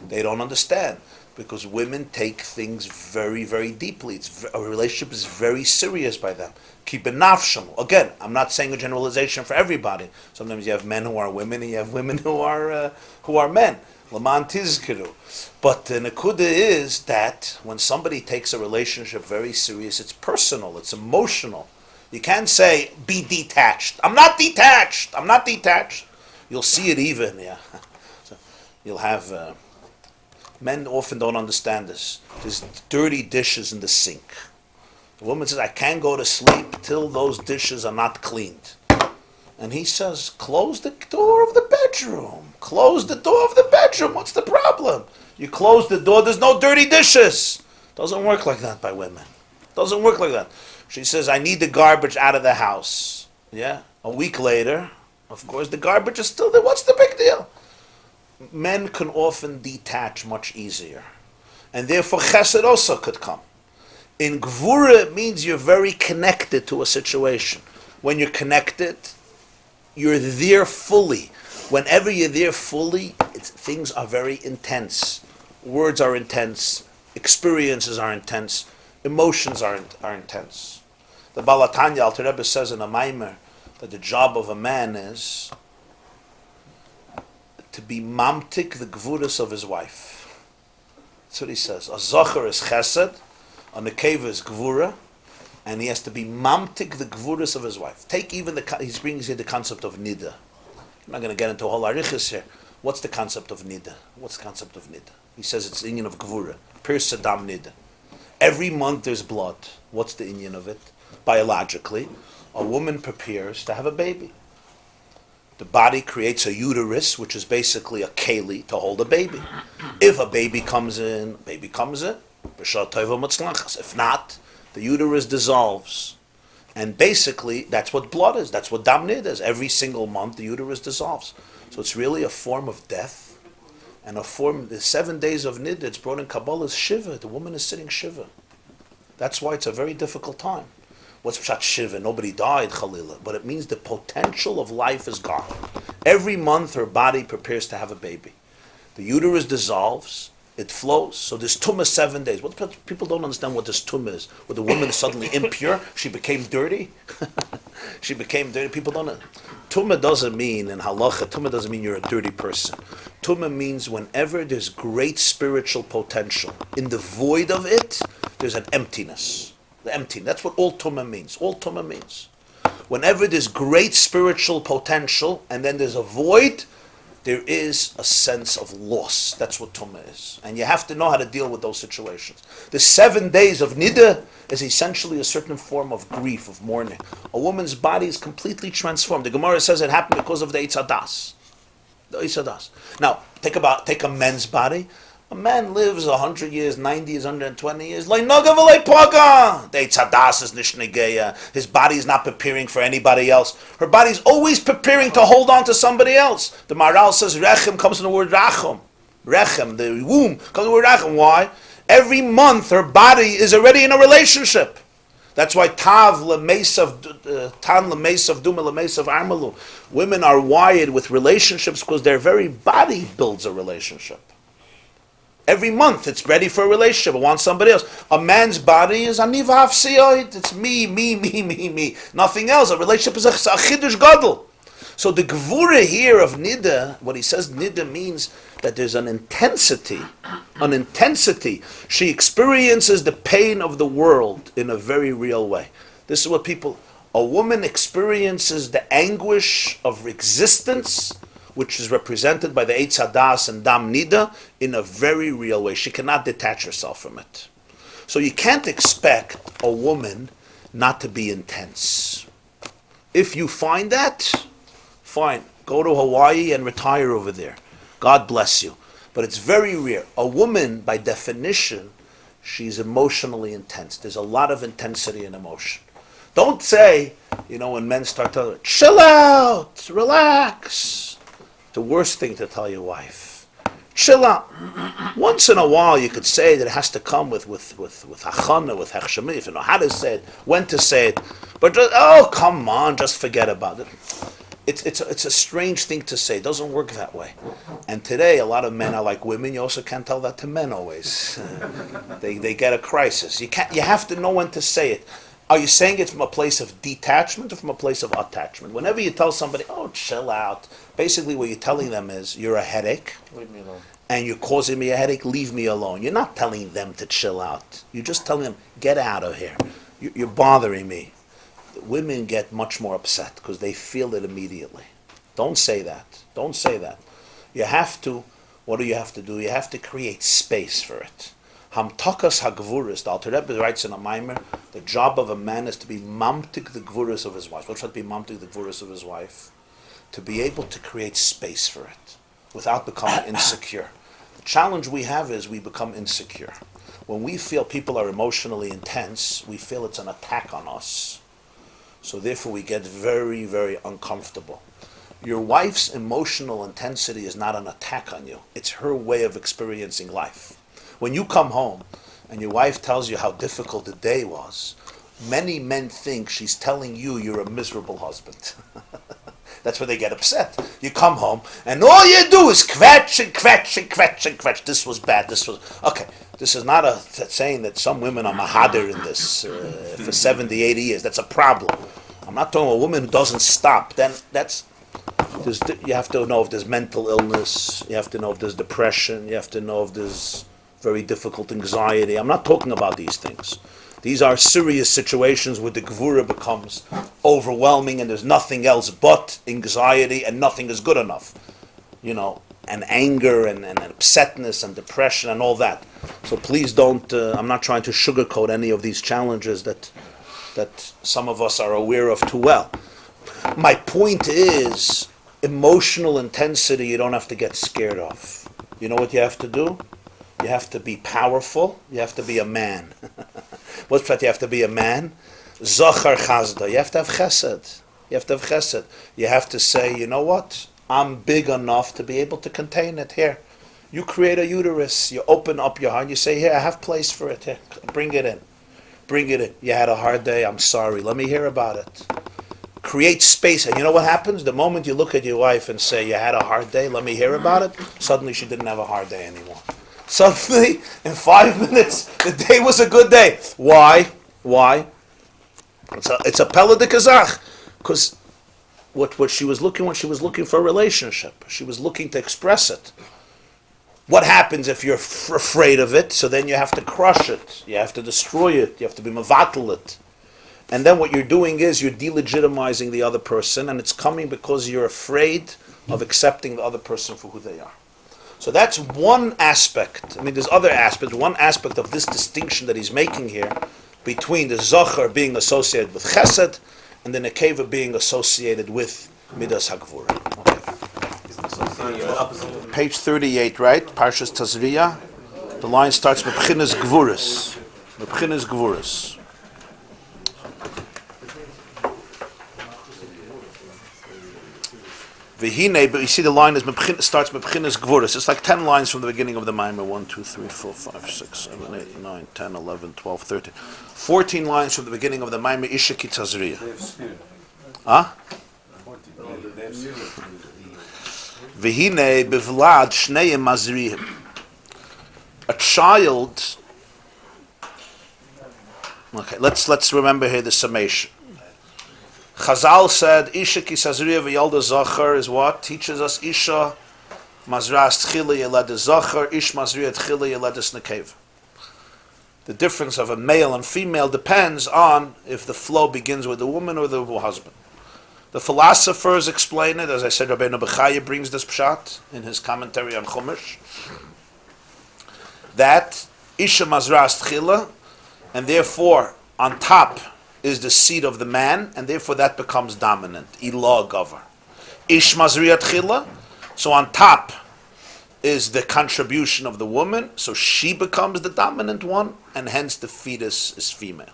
They don't understand. Because women take things very, very deeply. A relationship is very serious by them. Keep it nafsham. Again, I'm not saying a generalization for everybody. Sometimes you have men who are women, and you have women who are men. Laman tizkiru. But the nekuda is that when somebody takes a relationship very serious, it's personal, it's emotional. You can't say, "Be detached." I'm not detached. I'm not detached. You'll see it even, yeah. So you'll have Men often don't understand this. There's dirty dishes in the sink. The woman says, I can't go to sleep till those dishes are not cleaned. And he says, close the door of the bedroom. Close the door of the bedroom. What's the problem? You close the door, there's no dirty dishes. Doesn't work like that by women. Doesn't work like that. She says, I need the garbage out of the house. Yeah? A week later, of course, the garbage is still there. What's the big deal? Men can often detach much easier. And therefore, chesed also could come. In gvura, it means you're very connected to a situation. When you're connected, you're there fully. Whenever you're there fully, things are very intense. Words are intense. Experiences are intense. Emotions are intense. The Baal HaTanya, Alter Rebbe says in a Maimer that the job of a man is to be mamtik the gvuras of his wife. That's what he says. A zocher is chesed, a nekeva is gvura, and he has to be mamtik the gvuras of his wife. Take even he brings here the concept of nida. I'm not going to get into a whole arichis here. What's the concept of nida? What's the concept of nida? He says it's the inyan of gvura. Pir sadam nida. Every month there's blood. What's the inyan of it? Biologically, a woman prepares to have a baby. The body creates a uterus, which is basically a keli to hold a baby. If a baby comes in, baby comes in. If not, the uterus dissolves. And basically, that's what blood is. That's what damnid is. Every single month, the uterus dissolves. So it's really a form of death. And a form, the 7 days of nid, it's brought in Kabbalah, is shiva. The woman is sitting shiva. That's why it's a very difficult time. What's pshat shiva? Nobody died, Chalila. But it means the potential of life is gone. Every month, her body prepares to have a baby. The uterus dissolves. It flows. So there's tumah 7 days. What people don't understand what this tumah is. Where the woman is suddenly impure, she became dirty. She became dirty. People don't know. Tumah doesn't mean, in halacha, tumah doesn't mean you're a dirty person. Tumah means whenever there's great spiritual potential, in the void of it, there's an emptiness. The empty. That's what all tumah means. All tumah means. Whenever there's great spiritual potential, and then there's a void, there is a sense of loss. That's what tumah is. And you have to know how to deal with those situations. The 7 days of nida is essentially a certain form of grief, of mourning. A woman's body is completely transformed. The Gemara says it happened because of the Eitzadas. The Eitzadas. Now, take a man's body. A man lives 100 years, 90 years, 120 years. Like noga v'lei paga. The Eitzadas is nishnegeya. His body is not preparing for anybody else. Her body is always preparing to hold on to somebody else. The Maral says rechem comes from the word rachum. Rechem, the womb, comes from the word rachum. Why? Every month her body is already in a relationship. That's why tav lemesav duma lemesav armalu. Women are wired with relationships because their very body builds a relationship. Every month it's ready for a relationship. It wants somebody else. A man's body is aniva hafsiyoid. It's me. Nothing else. A relationship is a chidush gadol. So the gevura here of nida, what he says nida means that there's an intensity. She experiences the pain of the world in a very real way. This is what a woman experiences the anguish of existence, which is represented by the Eitz Hadas and Dam Nida, in a very real way. She cannot detach herself from it. So you can't expect a woman not to be intense. If you find that, fine. Go to Hawaii and retire over there. God bless you. But it's very rare. A woman, by definition, she's emotionally intense. There's a lot of intensity in emotion. Don't say, when men start telling her, chill out, relax. The worst thing to tell your wife. Chill out. Once in a while you could say that it has to come with hachana, with hechshemi, if you know how to say it, when to say it. But come on, just forget about it. It's a strange thing to say. It doesn't work that way. And today, a lot of men are like women. You also can't tell that to men always. They get a crisis. You have to know when to say it. Are you saying it from a place of detachment or from a place of attachment? Whenever you tell somebody, chill out, basically what you're telling them is, you're a headache. Leave me alone. And you're causing me a headache, leave me alone. You're not telling them to chill out. You're just telling them, get out of here. You're bothering me. Women get much more upset because they feel it immediately. Don't say that. You have to What do you have to do? You have to create space for it. Hamtakas hagvuris. The Alter Rebbe writes in a Maimer, the job of a man is to be mamtik the gvuris of his wife. What's that? Be mamtik the gvuris of his wife? To be able to create space for it without becoming insecure. The challenge we have is we become insecure. When we feel people are emotionally intense, we feel it's an attack on us. So therefore we get very, very uncomfortable. Your wife's emotional intensity is not an attack on you. It's her way of experiencing life. When you come home and your wife tells you how difficult the day was, many men think she's telling you you're a miserable husband. That's where they get upset. You come home and all you do is kvetch and kvetch and kvetch and kvetch. This was bad, this was... Okay, this is not saying that some women are mahadir in this for 70, 80 years. That's a problem. I'm not talking about a woman who doesn't stop. Then you have to know if there's mental illness. You have to know if there's depression. You have to know if there's very difficult anxiety. I'm not talking about these things. These are serious situations where the gvura becomes overwhelming and there's nothing else but anxiety and nothing is good enough. And anger and upsetness and depression and all that. So please don't, I'm not trying to sugarcoat any of these challenges that some of us are aware of too well. My point is, emotional intensity you don't have to get scared of. You know what you have to do? You have to be powerful. You have to be a man. What's that? You have to be a man. Zachar chazda. You have to have chesed. You have to say, you know what? I'm big enough to be able to contain it. Here, you create a uterus. You open up your heart. You say, here, I have place for it. Here, bring it in. You had a hard day. I'm sorry. Let me hear about it. Create space. And you know what happens? The moment you look at your wife and say, you had a hard day, let me hear about it, suddenly she didn't have a hard day anymore. Suddenly, in 5 minutes, the day was a good day. Why? It's a pella de kazach. Because what she was looking for a relationship. She was looking to express it. What happens if you're afraid of it? So then you have to crush it. You have to destroy it. You have to be mavatal it. And then what you're doing is you're delegitimizing the other person, and it's coming because you're afraid of accepting the other person for who they are. So that's one aspect. There's other aspects. One aspect of this distinction that he's making here between the Zachar being associated with Chesed and the Nekeva being associated with Midas HaGvura. Okay. Page 38, right? Parshas Tazria. The line starts with B'chinas Gvuras. V'hine, but you see the line starts with B'chinas Gvuras. It's like 10 lines from the beginning of the Maimer. 1, 2, 3, 4, 5, 6, 7, 8, 9, 10, 11, 12, 13. 14 lines from the beginning of the Maimer Eisha ki Tazria. Huh? V'hine bevlad shneim mazrihim. A child. Okay, let's remember here the summation. Chazal said, Isha ki Tazria v'yalda zachar is what? Teaches us Isha mazras tchila yeled zachar, Ish mazria tchila yeled nekeva. The difference of a male and female depends on if the flow begins with the woman or the husband. The philosophers explain it, as I said, Rabbi Bechaya brings this pshat in his commentary on Chumash, that Isha mazras tchila, and therefore on top is the seed of the man, and therefore that becomes dominant. Ilah gavar. Ish mazriya tchila, so on top is the contribution of the woman, so she becomes the dominant one, and hence the fetus is female.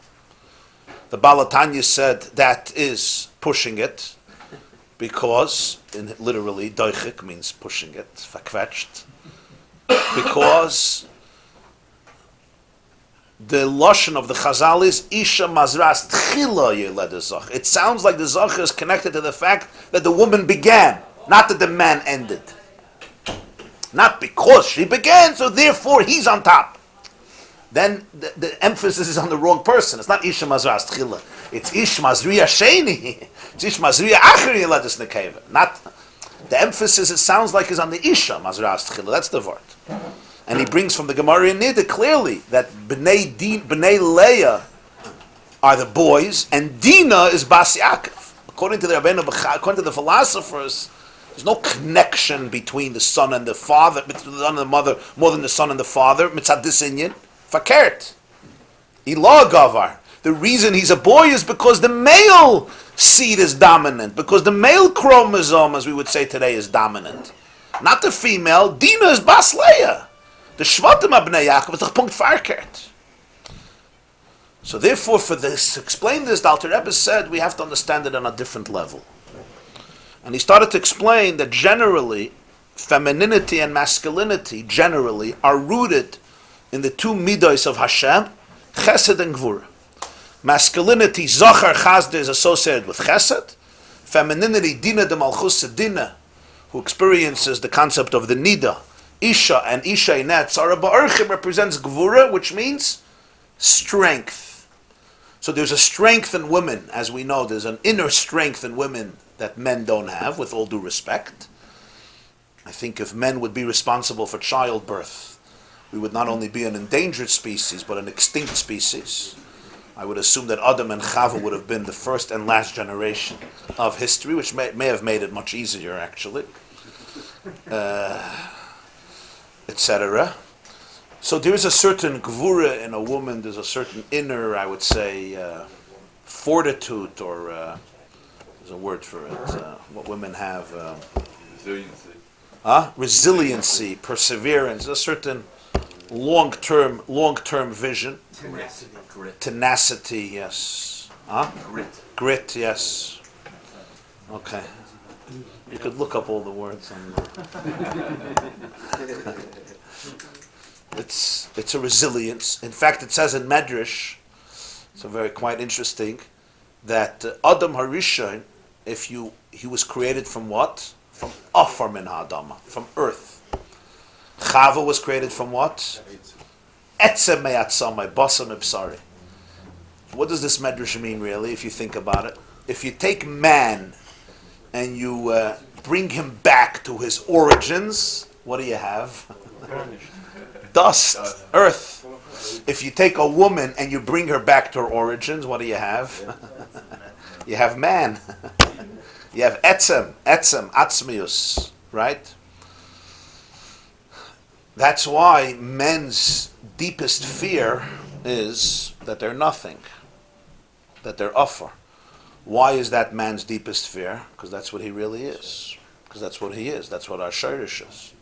The Balatanya said that is pushing it, because, literally, doichik means pushing it, fakvetcht, because the lashon of the Chazal is Isha mazras tchila yeled zach. It sounds like the zach is connected to the fact that the woman began, not that the man ended. Not because she began, so therefore he's on top. Then the emphasis is on the wrong person. It's not Isha mazras tchila. It's Ish mazriya sheni. It's Ish mazriya acher yeled nekeva. Not the emphasis. It sounds like is on the Isha mazras tchila. That's the word. And he brings from the Gemara in Nida clearly that Bnei Leah are the boys, and Dina is Bas Yaakov. According to the philosophers, There's no connection between the son and the father, between the son and the mother, more than the son and the father. Mitzad dis inyan, fakert. Ilah gavar. The reason he's a boy is because the male seed is dominant, because the male chromosome, as we would say today, is dominant. Not the female. Dina is Bas Leah. The Shvatim Abnei Yaakov is the Punkt Farkert. So therefore, for this, to explain this, the Alter Rebbe said we have to understand it on a different level. And he started to explain that generally, femininity and masculinity generally are rooted in the two midos of Hashem, Chesed and Gvura. Masculinity, Zachar Chazde, is associated with Chesed. Femininity, Dina de Malchus Dina, who experiences the concept of the Nida. Eisha and Eisha Inet, Tzara Ba'archim represents Gvura, which means strength. So there's a strength in women, as we know, there's an inner strength in women that men don't have, with all due respect. I think if men would be responsible for childbirth, we would not only be an endangered species, but an extinct species. I would assume that Adam and Chava would have been the first and last generation of history, which may have made it much easier, actually, etc. So there is a certain gvura in a woman, there's a certain inner, I would say, fortitude, or there's a word for it, what women have. Resiliency. Resiliency, perseverance, a certain long-term vision. Tenacity, yes. Grit, yes. Okay. You could look up all the words on It's a resilience. In fact, it says in Medrash, so very quite interesting, that Adam Harishon, he was created from what? From Afar min ha'adama, from earth. Chava was created from what? Etzem me'atzamai, basam ibsari. What does this Medrash mean, really, if you think about it? If you take man and you bring him back to his origins, what do you have? Dust, earth. If you take a woman and you bring her back to her origins, what do you have? You have man. You have etzem, atzmius, right? That's why men's deepest fear is that they're nothing, that they're uffer. Why is that man's deepest fear? Because that's what he really is. Because that's what he is. That's what our shirish is.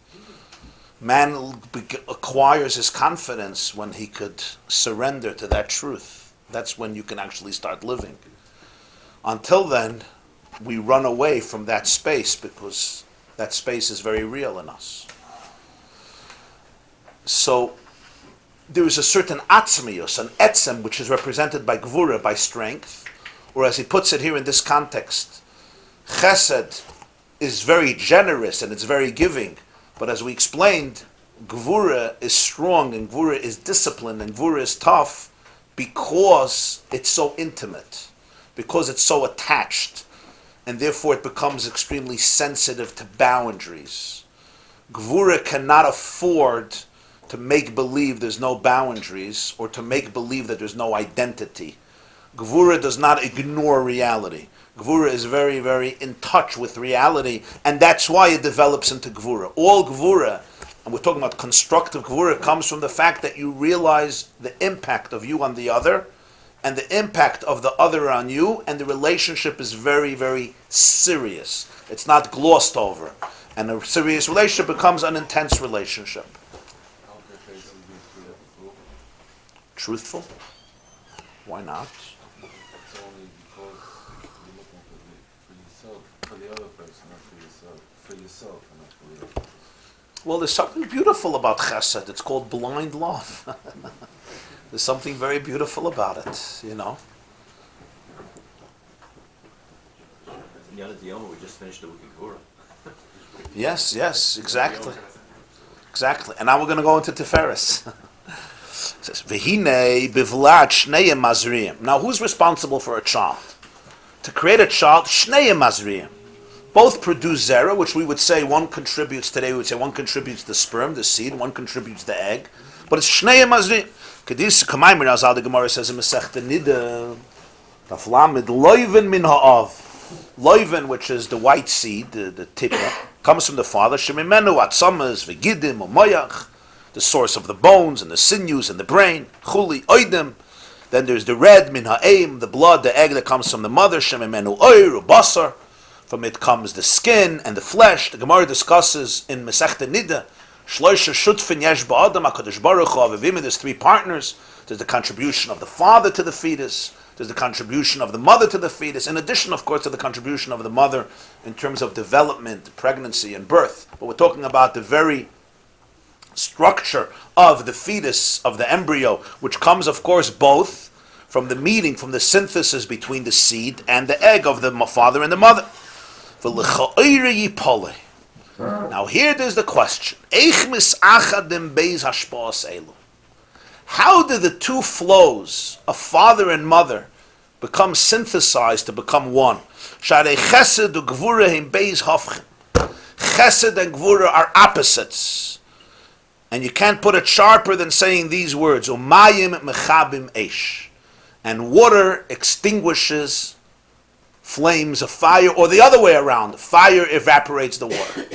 Man acquires his confidence when he could surrender to that truth. That's when you can actually start living. Until then, we run away from that space because that space is very real in us. So there is a certain atzmius, an etzem, which is represented by gvura, by strength, or as he puts it here in this context, chesed is very generous and it's very giving, but as we explained, gvura is strong and gvura is disciplined and gvura is tough because it's so intimate, because it's so attached, and therefore it becomes extremely sensitive to boundaries. Gvura cannot afford to make believe there's no boundaries or to make believe that there's no identity. Gvura does not ignore reality. Gvura is very, very in touch with reality, and that's why it develops into gvura. All gvura, and we're talking about constructive gvura, comes from the fact that you realize the impact of you on the other, and the impact of the other on you, and the relationship is very, very serious. It's not glossed over. And a serious relationship becomes an intense relationship. Truthful? Why not? It's only because you're looking for yourself, for the other person, not for yourself. For yourself and not for the other person. Well, there's something beautiful about chesed. It's called blind love. There's something very beautiful about it, you know. In Yad Yom, we just finished the week of Gvura. Yes, exactly. Exactly. And now we're going to go into Tiferes. It says, V'hinei bivlad shnei mazriim. Now, who's responsible for a child? To create a child, shnei mazriim. Both produce zera, which we would say one contributes, today we would say one contributes the sperm, the seed, one contributes the egg. But it's shnei mazriim. Kedis Kamaimir Azal, the Gemara says in Masechta Nida, Taflamid loiven min ha'av. Loiven, which is the white seed, the tippa, comes from the father. Shemimenu atzamas v'gidim u'moyach, the source of the bones and the sinews and the brain. Chuli oidim. Then there's the red min ha'eim, the blood, the egg that comes from the mother. Shemimenu oir u'basar. From it comes the skin and the flesh. The Gemara discusses in Masechta Nida, Shloisha shutfin yesh ba'adam HaKadosh Baruch Hu avivim. There's three partners. There's the contribution of the father to the fetus. There's the contribution of the mother to the fetus. In addition, of course, to the contribution of the mother in terms of development, pregnancy, and birth. But we're talking about the very structure of the fetus, of the embryo, which comes, of course, both from the meeting, from the synthesis between the seed and the egg of the father and the mother. Now here there's the question. How do the two flows of father and mother become synthesized to become one? Chesed and Gvura are opposites. And you can't put it sharper than saying these words. Umayim mechabim eish. And water extinguishes flames of fire, or the other way around. Fire evaporates the water.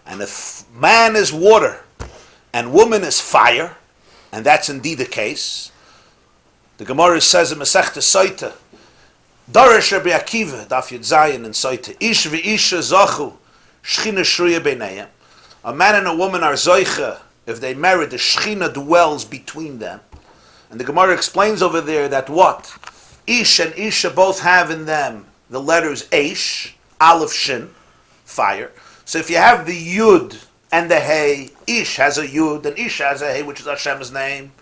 And if man is water and woman is fire, and that's indeed the case, the Gemara says in Masechta Soita, Darash Rabbi Akiva, Daf Yud Zayin in Soita, Ish v'isha zachu, Shechina shruya b'neihem. A man and a woman are zoicha. If they marry, the Shechina dwells between them. And the Gemara explains over there that what? Ish and Isha both have in them the letters Eish, Aleph Shin, fire. So if you have the Yud and the Hey, Ish has a Yud and Isha has a Hey, which is Hashem's name.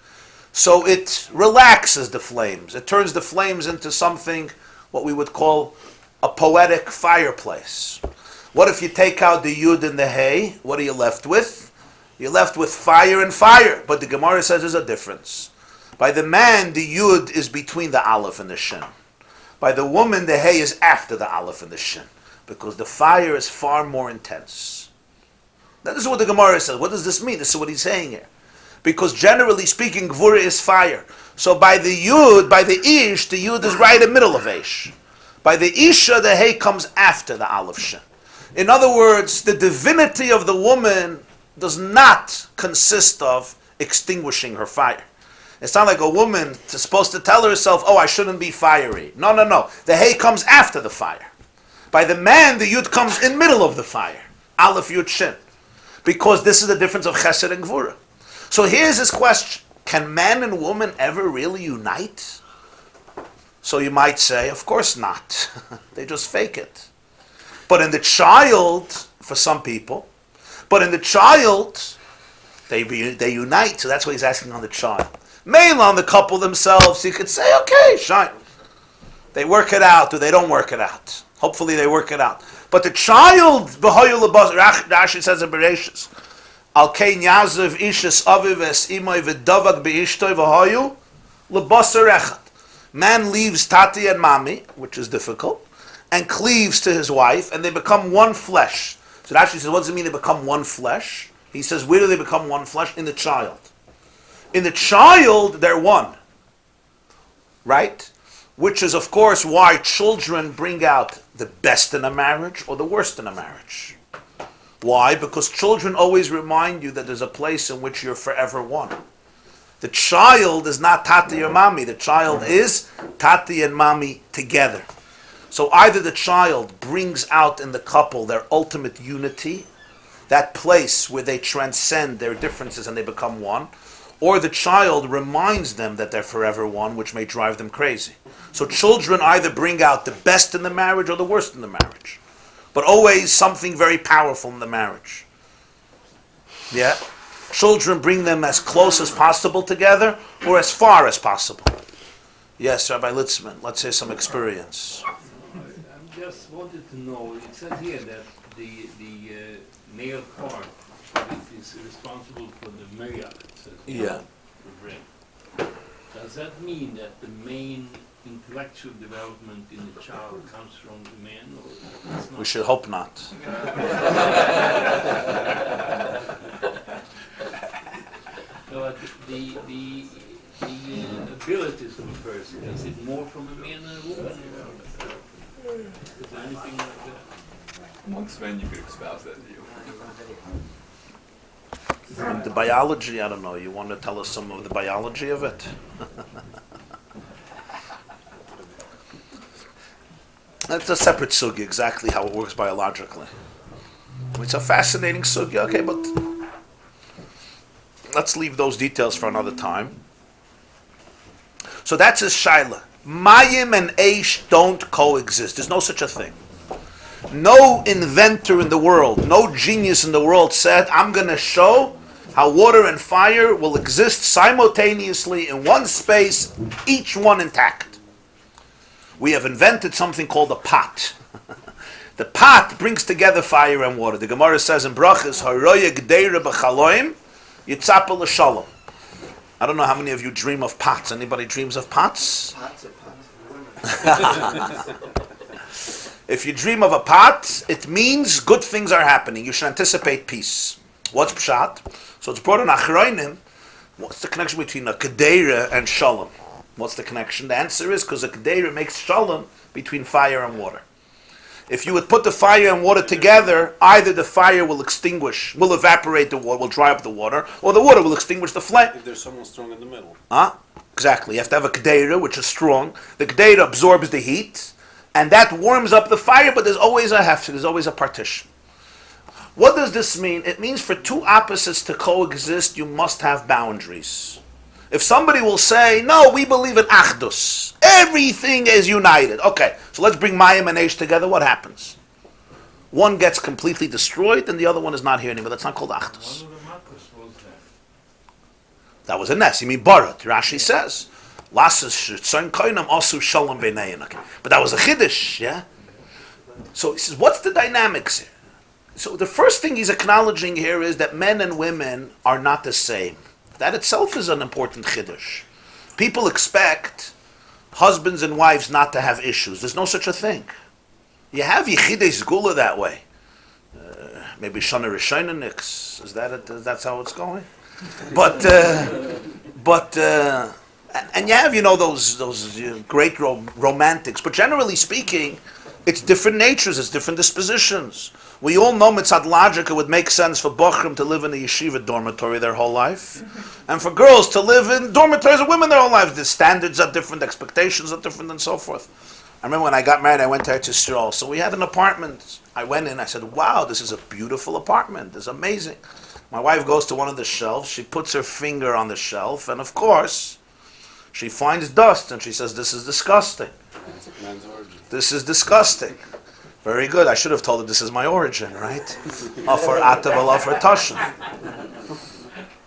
So it relaxes the flames. It turns the flames into something, what we would call a poetic fireplace. What if you take out the Yud and the Hey? What are you left with? You're left with fire and fire. But the Gemara says there's a difference. By the man, the Yud is between the Aleph and the Shin. By the woman, the Hey is after the Aleph and the Shin. Because the fire is far more intense. Now, this is what the Gemara says. What does this mean? This is what he's saying here. Because generally speaking, Gvura is fire. So by the Yud, by the Ish, the Yud is right in the middle of Ish. By the Isha, the Hey comes after the Aleph Shin. In other words, the divinity of the woman does not consist of extinguishing her fire. It's not like a woman is supposed to tell herself, oh, I shouldn't be fiery. No. The Hey comes after the fire. By the man, the Yud comes in middle of the fire. Aleph Yud Shin. Because this is the difference of Chesed and Gvura. So here's his question. Can man and woman ever really unite? So you might say, of course not. They just fake it. But in the child, for some people, but in the child, they unite. So that's what he's asking on the child. Mainly on the couple themselves, you could say, okay, shine. They work it out, or they don't work it out. Hopefully they work it out. But the child, Rashi says in Bereshis, Al kein yazav ishas aviv es imay v'davak be'ishtoi v'hoyu l'basar echad. Man leaves tati and mami, which is difficult, and cleaves to his wife, and they become one flesh. So Rashi says, what does it mean they become one flesh? He says, where do they become one flesh? In the child. In the child, they're one. Right? Which is, of course, why children bring out the best in a marriage or the worst in a marriage. Why? Because children always remind you that there's a place in which you're forever one. The child is not Tati or Mami. The child is Tati and Mami together. So either the child brings out in the couple their ultimate unity, that place where they transcend their differences and they become one, or the child reminds them that they're forever one, which may drive them crazy. So children either bring out the best in the marriage or the worst in the marriage. But always something very powerful in the marriage. Yeah? Children bring them as close as possible together or as far as possible. Yes, Rabbi Litzman, let's hear some experience. I just wanted to know, it says here that the male part is responsible for the myriad. Yeah. Does that mean that the main intellectual development in the child comes from the man, or it's not? We should hope not. No, the abilities of a person, is it more from a man than a woman? Is there anything like that? Amongst men, you could espouse that view. The biology, I don't know. You want to tell us some of the biology of it? That's a separate sugya, exactly how it works biologically. It's a fascinating sugya, okay, but let's leave those details for another time. So that's his shaila. Mayim and Eish don't coexist. There's no such a thing. No inventor in the world, no genius in the world said, I'm going to show how water and fire will exist simultaneously in one space, each one intact. We have invented something called a pot. The pot brings together fire and water. The Gemara says in Brachas, Haroya Gdeira b'chaloim, Yitzapa l'shalom. I don't know how many of you dream of pots. Anybody dreams of pots? Pots of pots. If you dream of a pot, it means good things are happening. You should anticipate peace. What's pshat? So it's brought in Achroinim. What's the connection between a Kedeira and Shalom? What's the connection? The answer is because a Kedeira makes Shalom between fire and water. If you would put the fire and water together, either the fire will extinguish, will evaporate the water, will dry up the water, or the water will extinguish the flame. If there's someone strong in the middle. Exactly. You have to have a Kedeira, which is strong. The Kedeira absorbs the heat, and that warms up the fire, but there's always a hefsek, there's always a partition. What does this mean? It means for two opposites to coexist, you must have boundaries. If somebody will say, no, we believe in Achdus, everything is united. Okay, so let's bring Mayim and Eish together, what happens? One gets completely destroyed, and the other one is not here anymore. That's not called Achdus. One of the Makos was that. That was a Nes. You mean Barat. Rashi says, but that was a Chiddush, yeah? So he says, what's the dynamics here? So the first thing he's acknowledging here is that men and women are not the same. That itself is an important Chiddush. People expect husbands and wives not to have issues. There's no such a thing. You have Yechidei Zgula that way. Maybe Shana Rishayna Nix. Is that it? That's how it's going? But and you have, those great romantics. But generally speaking, it's different natures, it's different dispositions. We all know mitzad logic, it would make sense for bochrim to live in a yeshiva dormitory their whole life, and for girls to live in dormitories of women their whole lives. The standards are different, expectations are different, and so forth. I remember when I got married, I went to Eretz Yisrael. So we had an apartment. I went in, I said, wow, this is a beautiful apartment. It's amazing. My wife goes to one of the shelves, she puts her finger on the shelf, and of course, she finds dust, and she says, this is disgusting. This is disgusting. Very good. I should have told her this is my origin, right? Afar Atav, Afar Tashin.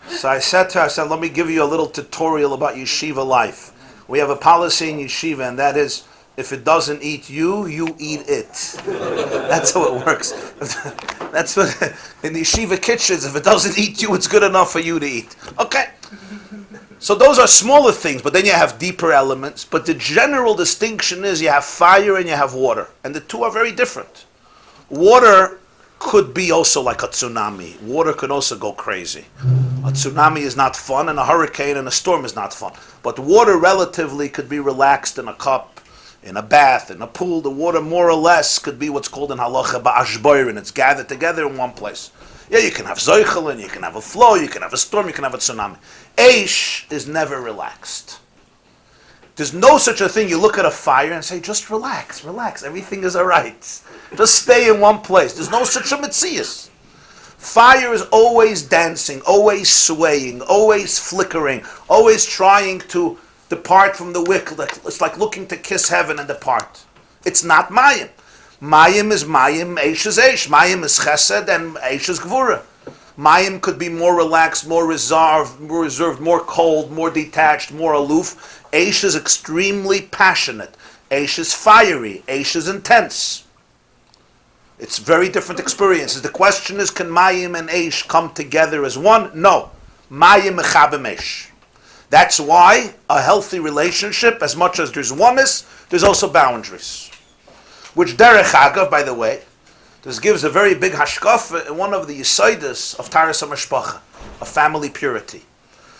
So I said to her, let me give you a little tutorial about yeshiva life. We have a policy in yeshiva, and that is, if it doesn't eat you, you eat it. That's how it works. That's what, in the yeshiva kitchens, if it doesn't eat you, it's good enough for you to eat. Okay. So those are smaller things, but then you have deeper elements. But the general distinction is you have fire and you have water. And the two are very different. Water could be also like a tsunami. Water could also go crazy. A tsunami is not fun, and a hurricane and a storm is not fun. But water relatively could be relaxed in a cup, in a bath, in a pool. The water more or less could be what's called in halacha ba'ashboirin. It's gathered together in one place. Yeah, you can have zoichelin, you can have a flow, you can have a storm, you can have a tsunami. Eish is never relaxed. There's no such a thing. You look at a fire and say, just relax, everything is all right. Just stay in one place. There's no such a metzias. Fire is always dancing, always swaying, always flickering, always trying to depart from the wick. It's like looking to kiss heaven and depart. It's not mayim. Mayim is mayim, Eish is Eish. Mayim is chesed and Eish is gvura. Mayim could be more relaxed, more reserved, more cold, more detached, more aloof. Eish is extremely passionate. Eish is fiery. Eish is intense. It's very different experiences. The question is, can Mayim and Eish come together as one? No. Mayim mechabem Eish. That's why a healthy relationship, as much as there's oneness, there's also boundaries. Which derech agav, by the way, this gives a very big hashkaf in one of the yisodas of Taras HaMashpacha, of family purity.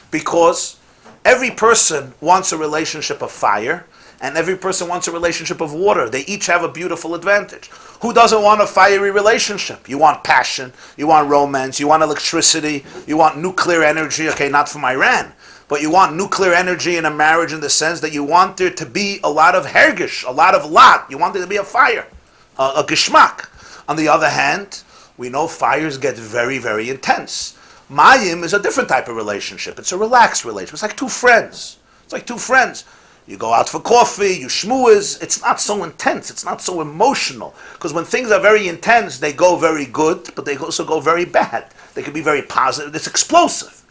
Because Every person wants a relationship of fire, and every person wants a relationship of water. They each have a beautiful advantage. Who doesn't want a fiery relationship? You want passion, you want romance, you want electricity, you want nuclear energy. Okay, not from Iran, but you want nuclear energy in a marriage in the sense that you want there to be a lot of hergish, a lot of lot. You want there to be a fire, a geschmack. On the other hand, we know fires get very, very intense. Mayim is a different type of relationship. It's a relaxed relationship. It's like two friends. You go out for coffee, you shmooze. It's not so intense. It's not so emotional. Because when things are very intense, they go very good, but they also go very bad. They can be very positive. It's explosive.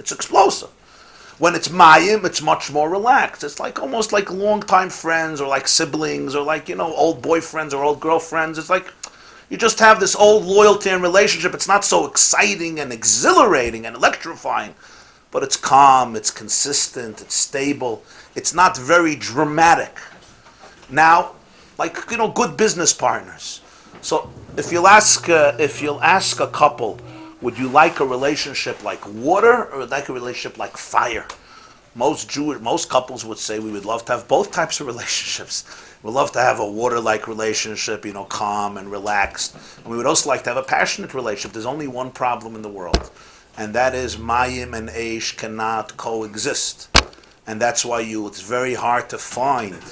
When it's mayim, it's much more relaxed. It's like almost like longtime friends or like siblings or like, old boyfriends or old girlfriends. It's like you just have this old loyalty and relationship. It's not so exciting and exhilarating and electrifying, but it's calm, it's consistent, it's stable. It's not very dramatic. Now, like, good business partners. So if you'll ask a couple, would you like a relationship like water or like a relationship like fire? Most couples would say we would love to have both types of relationships. We'd love to have a water-like relationship, calm and relaxed. And we would also like to have a passionate relationship. There's only one problem in the world, and that is Mayim and Eish cannot coexist. And that's why it's very hard to find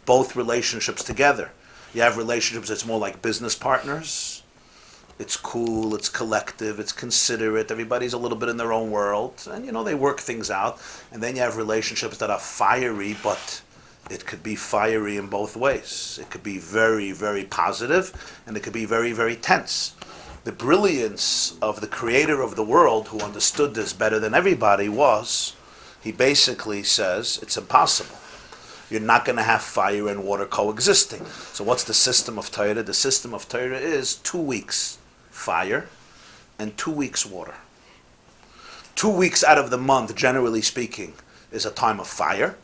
both relationships together. You have relationships that's more like business partners. It's cool, it's collective, it's considerate, everybody's a little bit in their own world, and they work things out. And then you have relationships that are fiery, but it could be fiery in both ways. It could be very, very positive, and it could be very, very tense. The brilliance of the creator of the world, who understood this better than everybody, was, he basically says, it's impossible. You're not going to have fire and water coexisting. So what's the system of Torah? The system of Torah is 2 weeks fire and 2 weeks water. 2 weeks out of the month, generally speaking, is a time of fire,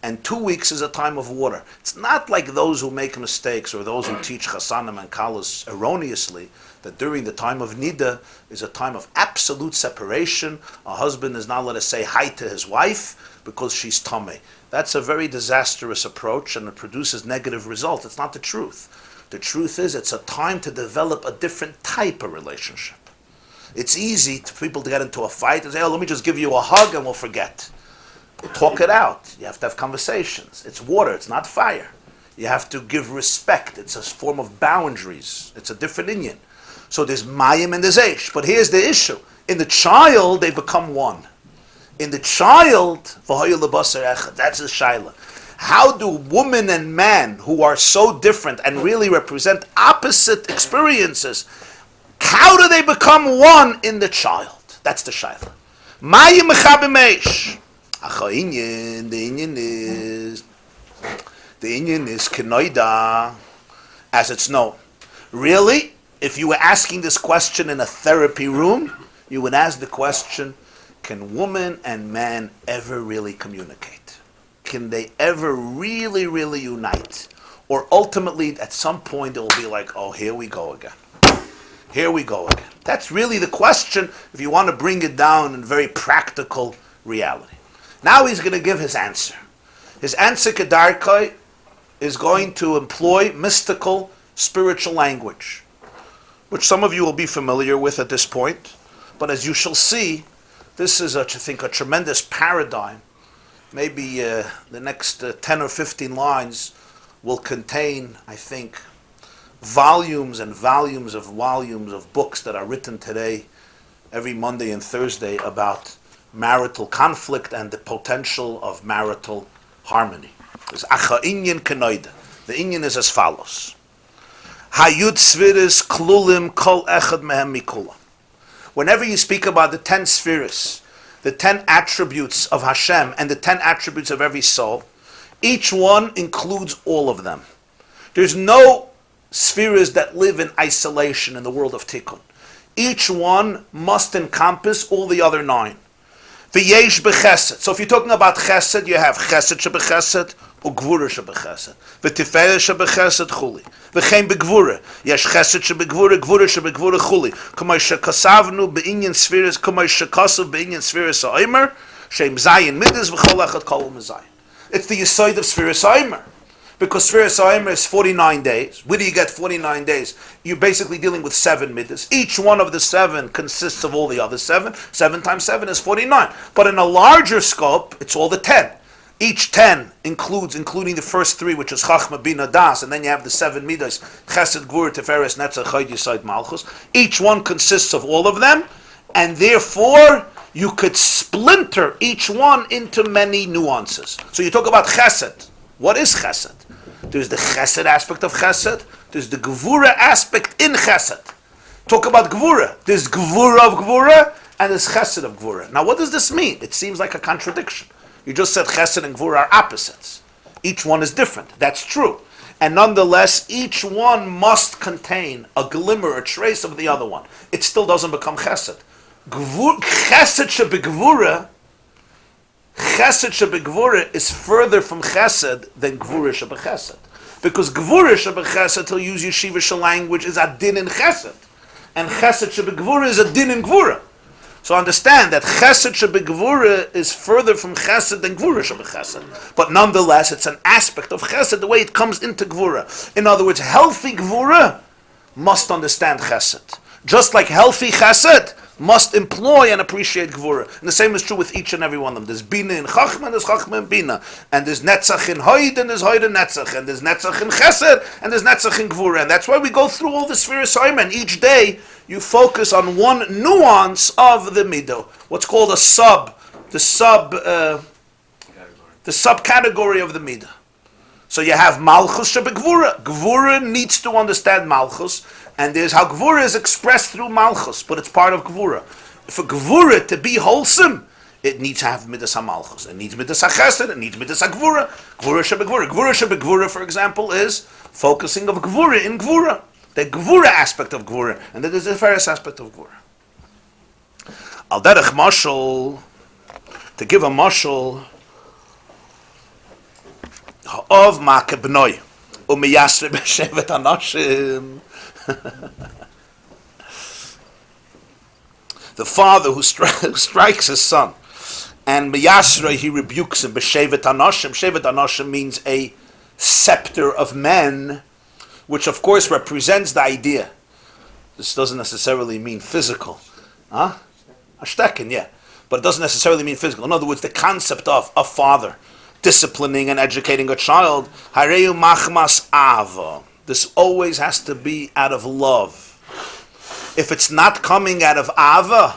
and 2 weeks is a time of water. It's not like those who make mistakes or those who teach Chasanim and Kalas erroneously that during the time of Nida is a time of absolute separation. A husband is not allowed to say hi to his wife because she's tamei. That's a very disastrous approach, and it produces negative results. It's not the truth. The truth is it's a time to develop a different type of relationship. It's easy for people to get into a fight and say, let me just give you a hug and we'll forget. Talk it out. You have to have conversations. It's water, it's not fire. You have to give respect. It's a form of boundaries. It's a different inyan. So there's mayim and there's eish. But here's the issue. In the child, they become one. In the child, that's the shaila. How do woman and man, who are so different and really represent opposite experiences, how do they become one in the child? That's the shaila. Mayim mechabim eish. The inyan is kenoida, as it's known. Really, if you were asking this question in a therapy room, you would ask the question, can woman and man ever really communicate? Can they ever really, really unite? Or ultimately, at some point, it will be like, oh, here we go again. Here we go again. That's really the question, if you want to bring it down in very practical reality. Now he's going to give his answer. His answer, Kedarkai, is going to employ mystical, spiritual language, which some of you will be familiar with at this point. But as you shall see, this is, I think, a tremendous paradigm. Maybe the next 10 or 15 lines will contain, I think, volumes and volumes of books that are written today, every Monday and Thursday, about marital conflict and the potential of marital harmony. The inyan is as follows. Hayud sviris klulim kol echad mehem mikulam. Whenever you speak about the 10 spheres, the 10 attributes of Hashem and the 10 attributes of every soul, each one includes all of them. There's no spheres that live in isolation in the world of Tikkun. Each one must encompass all the other 9. V'yesh b'chesed. So if you're talking about chesed, you have chesed shebechesed or gvura shebechesed. V'tiferet shebechesed chuli. V'chein b'gvura. Yesh chesed shebegvura, gvura shebegvura chuli. K'may shekasavnu b'inyan spheres, k'may shekasav b'inyan spheres ha'omer. Shem Zayin Midas v'chol echad kol Mazayin. It's the Yesod of Sfiras Ha'omer. Because Sfiras Ha'omer is 49 days. Where do you get 49 days? You're basically dealing with 7 midas. Each one of the 7 consists of all the other 7. 7 times 7 is 49. But in a larger scope, it's all the 10. Each 10 including the first 3, which is Chachma, Bina, Das, and then you have the 7 midas, Chesed, Gvur, Tiferes, Netzach, Chod, Yesod, Malchus. Each one consists of all of them, and therefore you could splinter each one into many nuances. So you talk about Chesed. What is Chesed? There's the Chesed aspect of Chesed. There's the Gvura aspect in Chesed. Talk about Gvura. There's Gvura of Gvura and there's Chesed of Gvura. Now what does this mean? It seems like a contradiction. You just said Chesed and Gvura are opposites. Each one is different. That's true. And nonetheless, each one must contain a glimmer, a trace of the other one. It still doesn't become Chesed. Chesed shebegvura is further from Chesed than Gvura shebechesed. Because Gvura shebechesed, he'll use yeshivish language, is a din in Chesed. And Chesed shebegvura is a din in Gvura. So understand that Chesed shebegvura is further from Chesed than Gvura shebechesed. But nonetheless, it's an aspect of Chesed, the way it comes into Gvura. In other words, healthy Gvura must understand Chesed. Just like healthy Chesed must employ and appreciate Gvura. And the same is true with each and every one of them. There's Bina in Chachma, and there's Chachma in Bina. And there's Netzach in Hoyd, and there's Hoyd in Netzach. And there's Netzach in Chesed, and there's Netzach in Gvura. And that's why we go through all the Sfiras Ha'omer. And each day, you focus on one nuance of the Midah. What's called the subcategory of the Midah. So you have Malchus Shebegvura. Gvura needs to understand Malchus. And there's how Gvura is expressed through Malchus, but it's part of Gvura. For Gvura to be wholesome, it needs to have Midas HaMalchus. It needs Midas HaChesed, it needs Midas HaGvura. Gvura Shebegvura. Gvura Shebegvura, for example, is focusing of Gvura in Gvura. The Gvura aspect of Gvura. And then there's the Feres aspect of Gvura. Al derech mashal, to give a mashal of Makebnoi, Umiyasre B'Shevet Anashim. The father who strikes his son, and Miyasra, he rebukes him. B'Shevet Anashim. Shevet Anashim means a scepter of men, which of course represents the idea. This doesn't necessarily mean physical. Ashtekin, yeah. But it doesn't necessarily mean physical. In other words, the concept of a father disciplining and educating a child. Hareu machmas ava. This always has to be out of love. If it's not coming out of ava,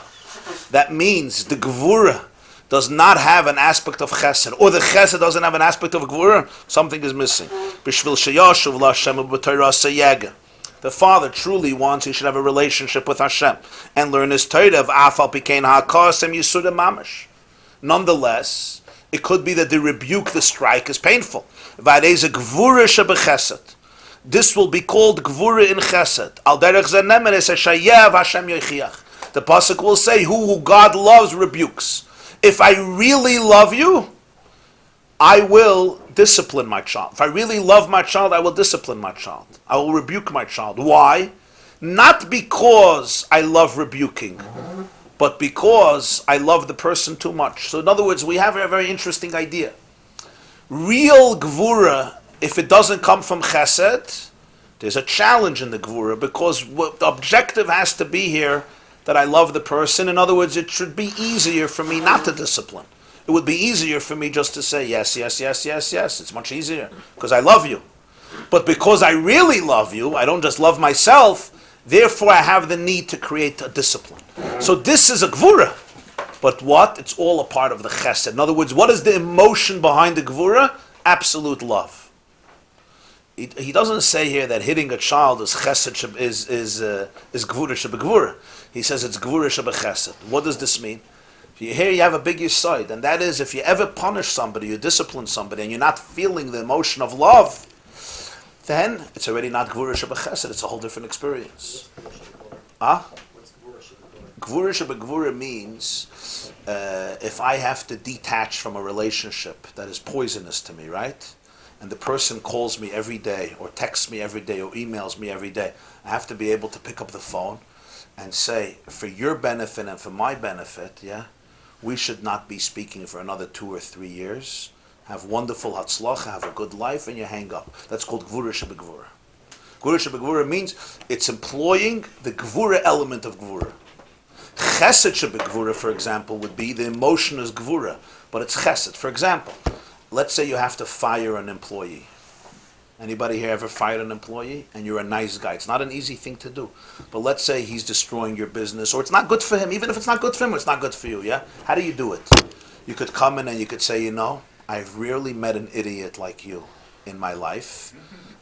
that means the gvura does not have an aspect of chesed, or the chesed doesn't have an aspect of gvura, something is missing. The father truly wants he should have a relationship with Hashem and learn his Torah of afal pikein ha'kasem yisuda mamash. Nonetheless, it could be that the rebuke, the strike, is painful. This will be called Gvura in Chesed. Al derech zenemer es shayev Hashem yochiach. The pasuk will say, who God loves rebukes. If I really love you, I will discipline my child. If I really love my child, I will discipline my child. I will rebuke my child. Why? Not because I love rebuking, but because I love the person too much. So in other words, we have a very interesting idea. Real Gvura, if it doesn't come from Chesed, there's a challenge in the Gvura, because the objective has to be here that I love the person. In other words, it should be easier for me not to discipline. It would be easier for me just to say yes, yes, yes, yes, yes. It's much easier because I love you. But because I really love you, I don't just love myself, therefore I have the need to create a discipline. So this is a Gvura. But what? It's all a part of the Chesed. In other words, what is the emotion behind the Gvura? Absolute love. He doesn't say here that hitting a child is chesed is gvura shebegvura. He says it's gvura shebechesed. What does this mean? Here you have a big side, and that is if you ever punish somebody, you discipline somebody, and you're not feeling the emotion of love, then it's already not gvura shebechesed. It's a whole different experience. Gvura shebegvura means if I have to detach from a relationship that is poisonous to me, right? And the person calls me every day, or texts me every day, or emails me every day, I have to be able to pick up the phone and say, for your benefit and for my benefit, yeah, we should not be speaking for another 2 or 3 years. Have wonderful hatzlacha, have a good life, and you hang up. That's called gvura shebegvura. Gvura shebegvura means it's employing the gvura element of gvura. Chesed shebegvura, for example, would be the emotion is gvura, but it's chesed. For example, let's say you have to fire an employee. Anybody here ever fired an employee? And you're a nice guy. It's not an easy thing to do. But let's say he's destroying your business, or it's not good for him. Even if it's not good for him, it's not good for you, yeah? How do you do it? You could come in and you could say, I've rarely met an idiot like you in my life,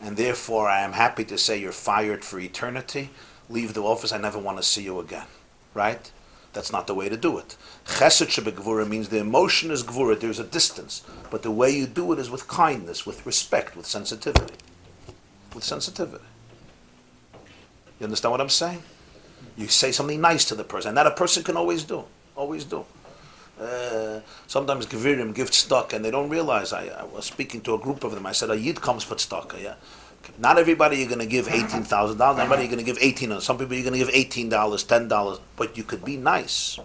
and therefore I am happy to say you're fired for eternity. Leave the office, I never want to see you again. Right? That's not the way to do it. Chesed shebegvura means the emotion is gvura, there's a distance. But the way you do it is with kindness, with respect, with sensitivity. With sensitivity. You understand what I'm saying? You say something nice to the person, and that a person can always do. Always do. Sometimes Gevirim give tzedakah and they don't realize. I was speaking to a group of them. I said, a yid comes for tzedakah, yeah? Not everybody you're going to give $18,000. Not everybody you're going to give $18,000. Some people you're going to give $18, $10. But you could be nice.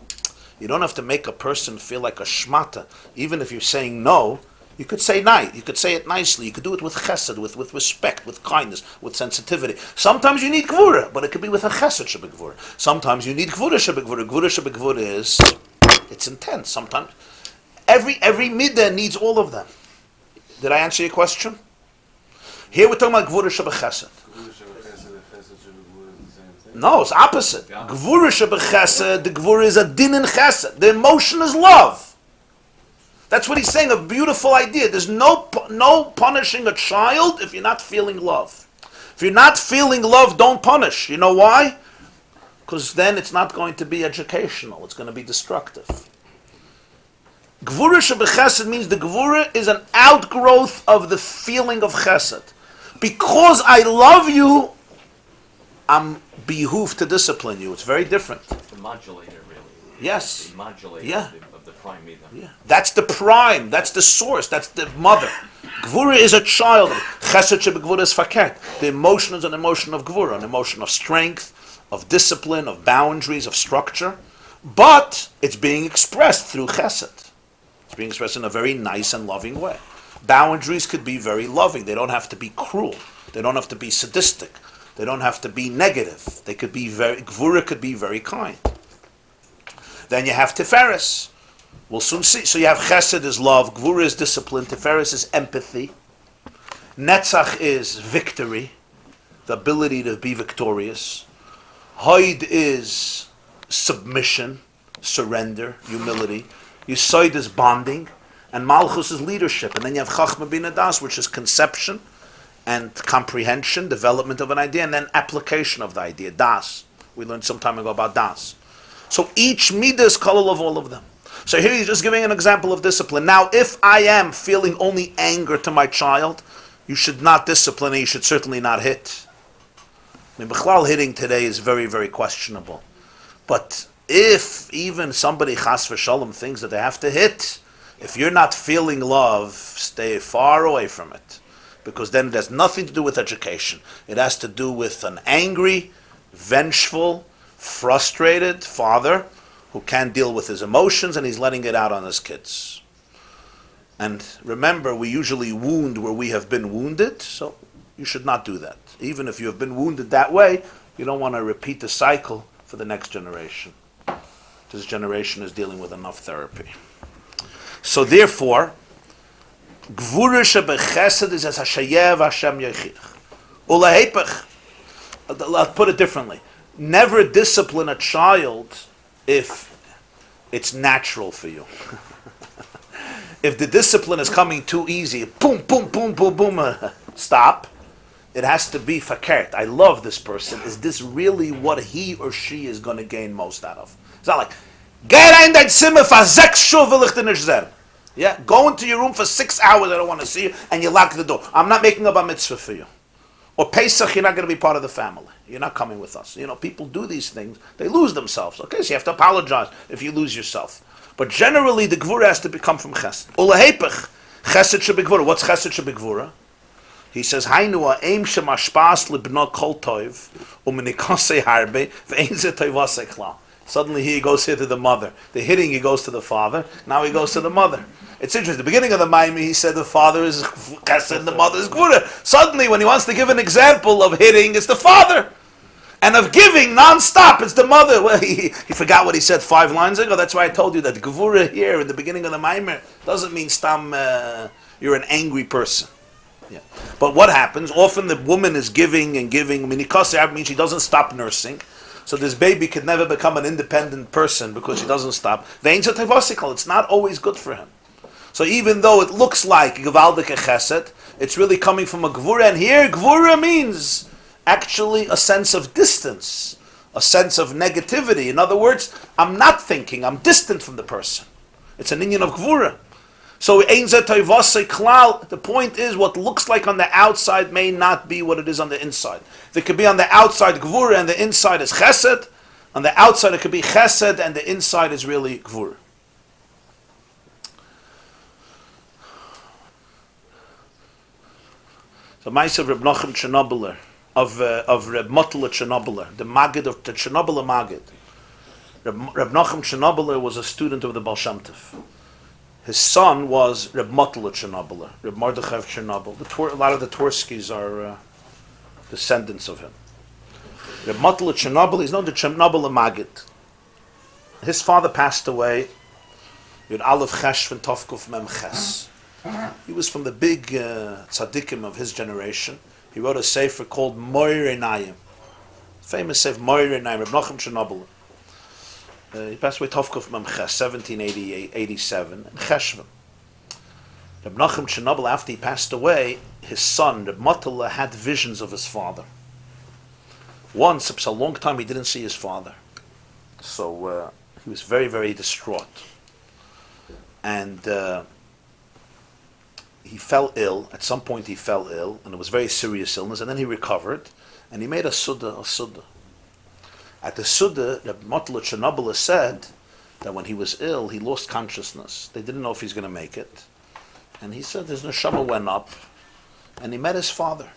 You don't have to make a person feel like a shmata. Even if you're saying no, you could say nice. You could say it nicely. You could do it with chesed, with respect, with kindness, with sensitivity. Sometimes you need gvura, but it could be with a chesed shebegvura. Sometimes you need gvura shebegvura. Gvura shebegvura is, it's intense. Sometimes every midah needs all of them. Did I answer your question? Here we're talking about gvura shebechesed. No, it's opposite. Gvura shebechesed, the gvura is a din in chesed. The emotion is love. That's what he's saying, a beautiful idea. There's no punishing a child if you're not feeling love. If you're not feeling love, don't punish. You know why? Because then it's not going to be educational. It's going to be destructive. Gvura shebechesed means the gvura is an outgrowth of the feeling of chesed. Because I love you, I'm behooved to discipline you. It's very different. The modulator, really. Yes. The modulator of the prime midah. Yeah. That's the prime. That's the source. That's the mother. Gvura is a child. Chesed shebegvura is fakert. The emotion is an emotion of gvura, an emotion of strength, of discipline, of boundaries, of structure. But it's being expressed through chesed. It's being expressed in a very nice and loving way. Boundaries could be very loving. They don't have to be cruel. They don't have to be sadistic. They don't have to be negative. They could be gvura could be very kind. Then you have tiferes. We'll soon see. So you have chesed is love, gvura is discipline, tiferes is empathy, netzach is victory, the ability to be victorious. Hoid is submission, surrender, humility. Yisoid is bonding, and malchus is leadership. And then you have chachma bina das, which is conception and comprehension, development of an idea, and then application of the idea, das. We learned some time ago about das. So each midah is kolel of all of them. So here he's just giving an example of discipline. Now, if I am feeling only anger to my child, you should not discipline, and you should certainly not hit. I mean, b'chlal hitting today is very, very questionable. But if even somebody chas v'shalom thinks that they have to hit, if you're not feeling love, stay far away from it. Because then it has nothing to do with education. It has to do with an angry, vengeful, frustrated father who can't deal with his emotions and he's letting it out on his kids. And remember, we usually wound where we have been wounded, so you should not do that. Even if you have been wounded that way, you don't want to repeat the cycle for the next generation. This generation is dealing with enough therapy. So therefore, Gvura shebechesed is as hashayev Hashem yechich. Ulahepech. I'll put it differently. Never discipline a child if it's natural for you. If the discipline is coming too easy, boom, boom, boom, boom, boom, stop. It has to be fakert. I love this person. Is this really what he or she is going to gain most out of? It's not like, get in that zimmer for 6 shuv will ich dir nicht sehen. Yeah, go into your room for 6 hours, I don't want to see you, and you lock the door. I'm not making a bar mitzvah for you. Or Pesach, you're not going to be part of the family. You're not coming with us. You know, people do these things. They lose themselves. Okay, so you have to apologize if you lose yourself. But generally, the gvura has to come from chesed. Ulahepech, chesed shebegvura. What's chesed shebegvura? He says, Hainu ha'em shemashpas libno kol toiv, u'menikosei harbe, ve'en ze toivasei klal. Suddenly he goes here to the mother. The hitting, he goes to the father. Now he goes to the mother. It's interesting. At the beginning of the Maimah, he said the father is chesed and the mother is gvura. Suddenly, when he wants to give an example of hitting, it's the father. And of giving non-stop, it's the mother. Well, he forgot what he said 5 lines ago. That's why I told you that gvura here in the beginning of the Maimah doesn't mean stam, you're an angry person. Yeah. But what happens? Often the woman is giving and giving. Minikaseh means she doesn't stop nursing. So this baby could never become an independent person because she doesn't stop. It's not always good for him. So even though it looks like gewaldike chesed, it's really coming from a gvura. And here, gvura means actually a sense of distance, a sense of negativity. In other words, I'm not thinking, I'm distant from the person. It's an inyan of gvura. So the point is, what looks like on the outside may not be what it is on the inside. There could be on the outside gvura and the inside is chesed. On the outside it could be chesed and the inside is really gvura. So Ma'aseh of Reb Nachum Chernobyler, of Reb Mottel Chernobyler, the Maggid of the Chernobyler Maggid. Reb Nachum Chernobyler was a student of the Baal Shem Tov. His son was Reb Mottel Chernobyler, Reb Mordechai of Chernobyl. A lot of the Twerskis are descendants of him. Reb Mottel Chernobyl, he's known the Chernobyler Maggid. His father passed away with Aleph Chesh from Tovkuf Mem Ches. He was from the big tzaddikim of his generation. He wrote a sefer called Moir Einayim. Famous sefer Moir Einayim, Reb Nachum Chernobyler. He passed away Tovkuf Mem Ches, 1787, in Cheshvan. Reb Nachum Chernobyl, after he passed away, his son, Reb Mottel, had visions of his father. Once, for a long time, he didn't see his father. So he was very, very distraught. And he fell ill. At some point he fell ill, and it was very serious illness, and then he recovered, and he made a suda. At the suda, Reb Mottel Chernobyl said that when he was ill, he lost consciousness. They didn't know if he's going to make it. And he said his neshama went up, and he met his father.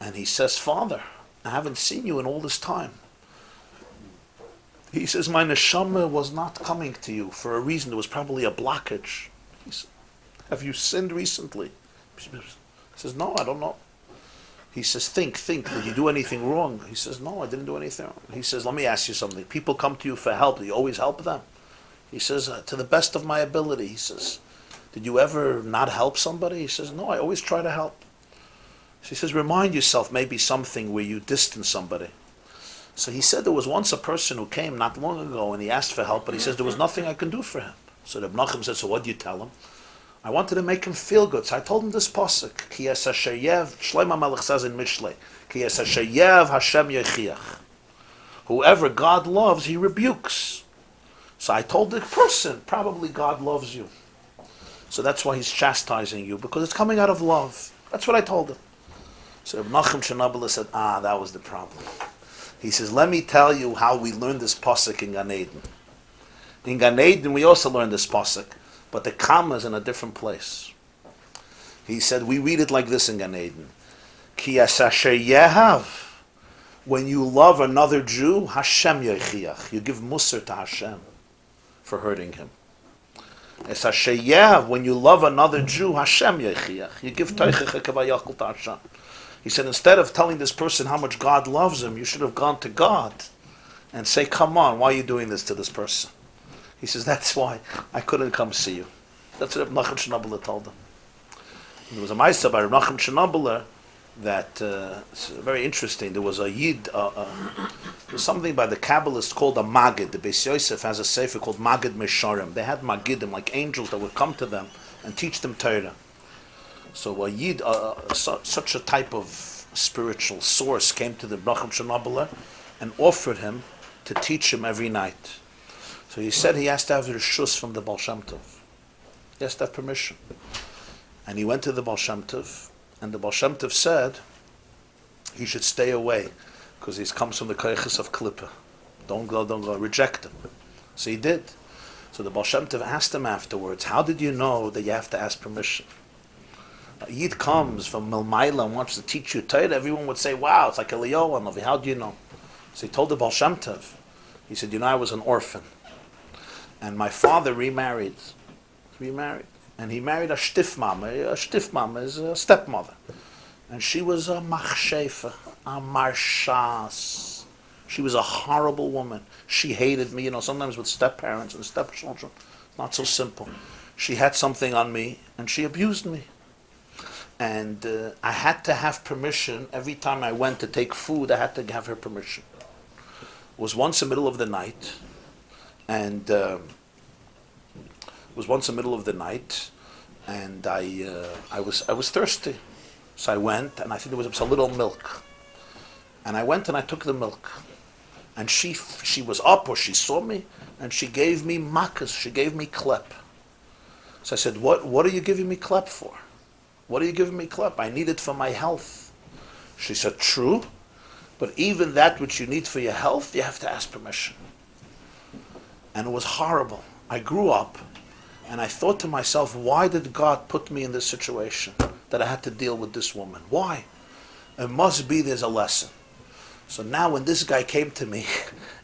And he says, "Father, I haven't seen you in all this time." He says, "My neshama was not coming to you for a reason. There was probably a blockage." He said, "Have you sinned recently?" He says, "No, I don't know." He says, think, did you do anything wrong? He says, "No, I didn't do anything wrong." He says, "Let me ask you something. People come to you for help. Do you always help them?" He says, "To the best of my ability." He says, "Did you ever not help somebody?" He says, "No, I always try to help." So he says, "Remind yourself maybe something where you distance somebody." So he said there was once a person who came not long ago and he asked for help, but he says there was nothing I can do for him. So Reb Nachum said, "So what do you tell him?" "I wanted to make him feel good, so I told him this pasuk. Ki es hashayev, Shlomo Melech says in Mishlei, Ki es hashayev Hashem yechiach. Whoever God loves, He rebukes. So I told the person, probably God loves you. So that's why He's chastising you, because it's coming out of love. That's what I told him." So Reb Nachum Chernobyl said, that was the problem. He says, "Let me tell you how we learned this pasuk in Gan Eden. In Gan Eden, we also learned this pasuk, but the comma is in a different place." He said, we read it like this in Gan Eden. Ki es asher yehav. When you love another Jew, Hashem yechiach. You give musar to Hashem for hurting him. Es asher yehav. When you love another Jew, Hashem yechiach. You give teichach kavayachol to Hashem. He said, instead of telling this person how much God loves him, you should have gone to God and say, "Come on, why are you doing this to this person?" He says, "That's why I couldn't come see you." That's what Reb Nachum Chernobyl told him. And there was a ma'aseh by Reb Nachum Chernobyl that it's very interesting. There was a yid, there was something by the Kabbalists called a Magid. The Beis Yosef has a sefer called Magid Mesharim. They had Magidim, like angels that would come to them and teach them Torah. So a yid, such a type of spiritual source, came to the Nachum Chernobyl and offered him to teach him every night. So he said he has to have reshus from the Baal Shem Tov. He has to have permission. And he went to the Baal Shem Tov, and the Baal Shem Tov said he should stay away because he comes from the koiches of Klippa. Don't go, reject him. So he did. So the Baal Shem Tov asked him afterwards, "How did you know that you have to ask permission?" A yid comes from Milmaila and wants to teach you Torah. Everyone would say, "Wow, it's like Eliyahu and Levi. How do you know?" So he told the Baal Shem Tov, He said, I was an orphan. And my father remarried. And he married a stiefmama. A stiefmama is a stepmother. And she was a machshefa, a marshas. She was a horrible woman. She hated me. Sometimes with step-parents and stepchildren, not so simple. She had something on me, and she abused me. And I had to have permission. Every time I went to take food, I had to have her permission. It was once in the middle of the night, and I was thirsty. So I went, and I think there was a little milk. And I went and I took the milk. And she was up, or she saw me, and she gave me makas, she gave me klep. So I said, what are you giving me klep for? What are you giving me klep? I need it for my health. She said, true, but even that which you need for your health, you have to ask permission. And it was horrible. I grew up, and I thought to myself, why did God put me in this situation that I had to deal with this woman? Why? It must be there's a lesson. So now when this guy came to me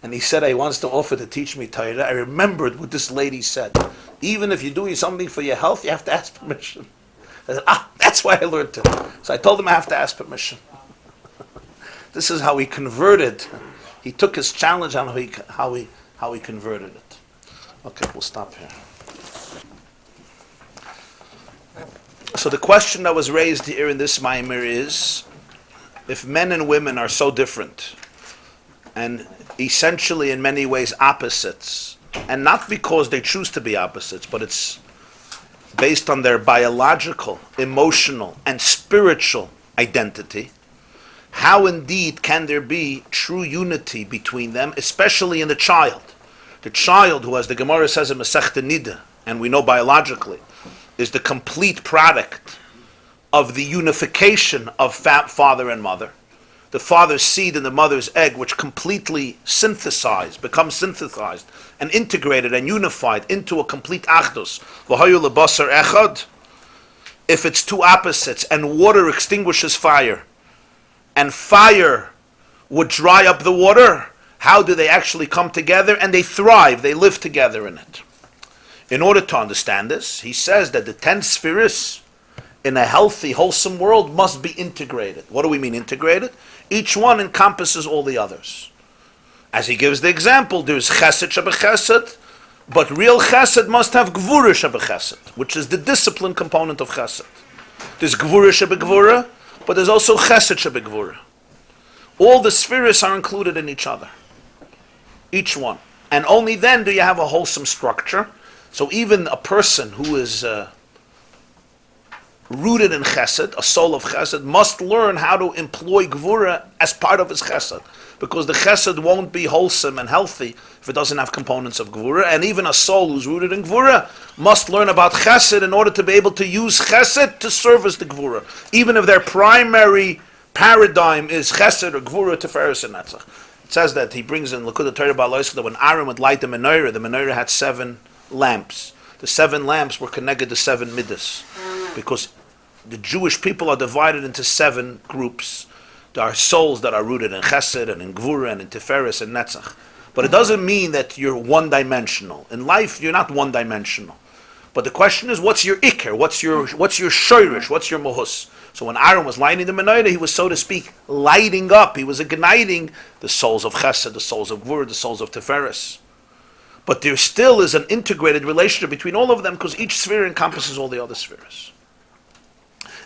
and he said he wants to offer to teach me Torah, I remembered what this lady said. Even if you're doing something for your health, you have to ask permission. I said, that's why I learned it. So I told him I have to ask permission. This is how he converted. He took his challenge on how he converted it. Okay, we'll stop here. So the question that was raised here in this Maimer is, if men and women are so different, and essentially in many ways opposites, and not because they choose to be opposites, but it's based on their biological, emotional, and spiritual identity, how indeed can there be true unity between them, especially in the child? The child who, as the Gemara says in Masechta Nida, and we know biologically, is the complete product of the unification of father and mother. The father's seed and the mother's egg, which completely become synthesized and integrated and unified into a complete achdus. V'hayu lebasar echad. If it's two opposites and water extinguishes fire, and fire would dry up the water, how do they actually come together? And they thrive, they live together in it. In order to understand this, he says that the 10 spheres in a healthy, wholesome world must be integrated. What do we mean integrated? Each one encompasses all the others. As he gives the example, there's chesed shebechesed, but real chesed must have gvura shebechesed, which is the discipline component of chesed. There's gvura shebegvura, but there's also chesed shebegvura. All the spheres are included in each other. Each one. And only then do you have a wholesome structure. So even a person who is rooted in chesed, a soul of chesed, must learn how to employ gvura as part of his chesed. Because the chesed won't be wholesome and healthy if it doesn't have components of gvura. And even a soul who's rooted in gvura must learn about chesed in order to be able to use chesed to service the gvura. Even if their primary paradigm is chesed or gvura, tiferes and netzach. It says that he brings in Likkutei Torah that when Aaron would light the menorah had 7 lamps. The 7 lamps were connected to 7 midas, because the Jewish people are divided into 7 groups. There are souls that are rooted in chesed and in gvura and in tiferes and netzach. But it doesn't mean that you're one-dimensional. In life, you're not one-dimensional. But the question is, what's your ikar? What's your shoirish? What's your mohus? So when Aaron was lighting the menorah, he was, so to speak, lighting up. He was igniting the souls of chesed, the souls of gvura, the souls of tiferes. But there still is an integrated relationship between all of them, because each sphere encompasses all the other spheres.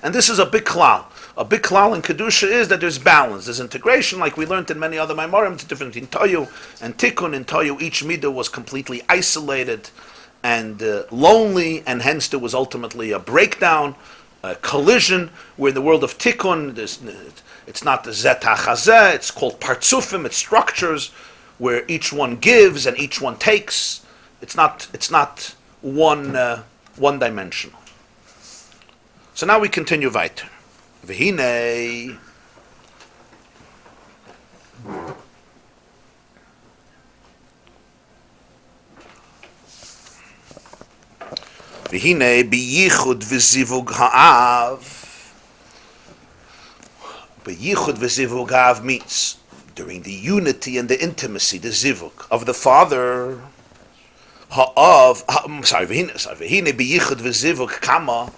And this is a big klal. A big klal in Kedusha is that there's balance. There's integration, like we learned in many other Maimarim. It's different in Toyu and Tikkun. In Toyu, each midah was completely isolated and lonely, and hence there was ultimately a breakdown, a collision, where in the world of Tikkun, it's not the Zet HaChazeh, it's called Partzufim, it's structures, where each one gives and each one takes. It's not one-dimensional. So now we continue weiter. V'hinei biyichud v'zivug ha'av. Biyichud v'zivug ha'av means during the unity and the intimacy, the zivuk of the father. V'hine biyichud v'zivuk kama.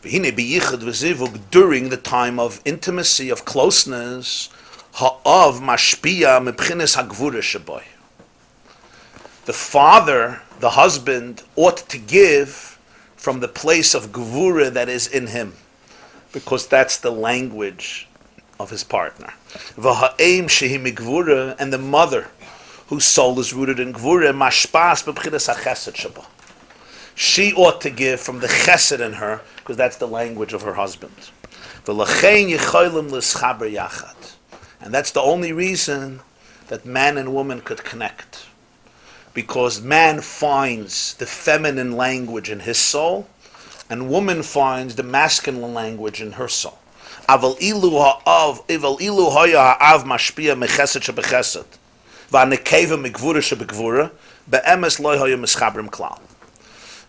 V'hine biyichud v'zivuk during the time of intimacy, of closeness. Ha'av mashpia mebchines hagvura shaboy. The father, the husband, ought to give from the place of gvura that is in him, because that's the language of his partner. V'ha'em shehi migvura, and the mother, whose soul is rooted in gvura, mashpas b'bchinas ha'chesed shaba. She ought to give from the chesed in her, because that's the language of her husband. V'lachein yicholim l'schaber yachad. And that's the only reason that man and woman could connect. Because man finds the feminine language in his soul, and woman finds the masculine language in her soul. Aval ilu ha'av haya ha'av mashpia mechesed shebechesed, va'nekeva migvura shebegvura, be'emes lo haya mischabrim klal.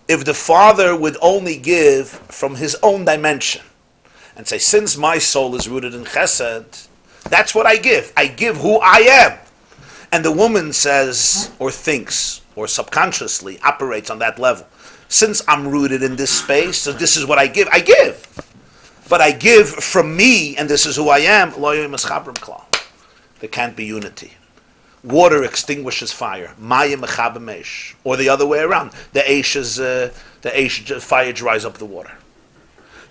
If the father would only give from his own dimension, and say, since my soul is rooted in chesed, that's what I give. I give who I am. And the woman says, or thinks, or subconsciously operates on that level. Since I'm rooted in this space, so this is what I give. I give. But I give from me, and this is who I am. There can't be unity. Water extinguishes fire. Maya mechabem eish. Or the other way around. The Eisha fire dries up the water.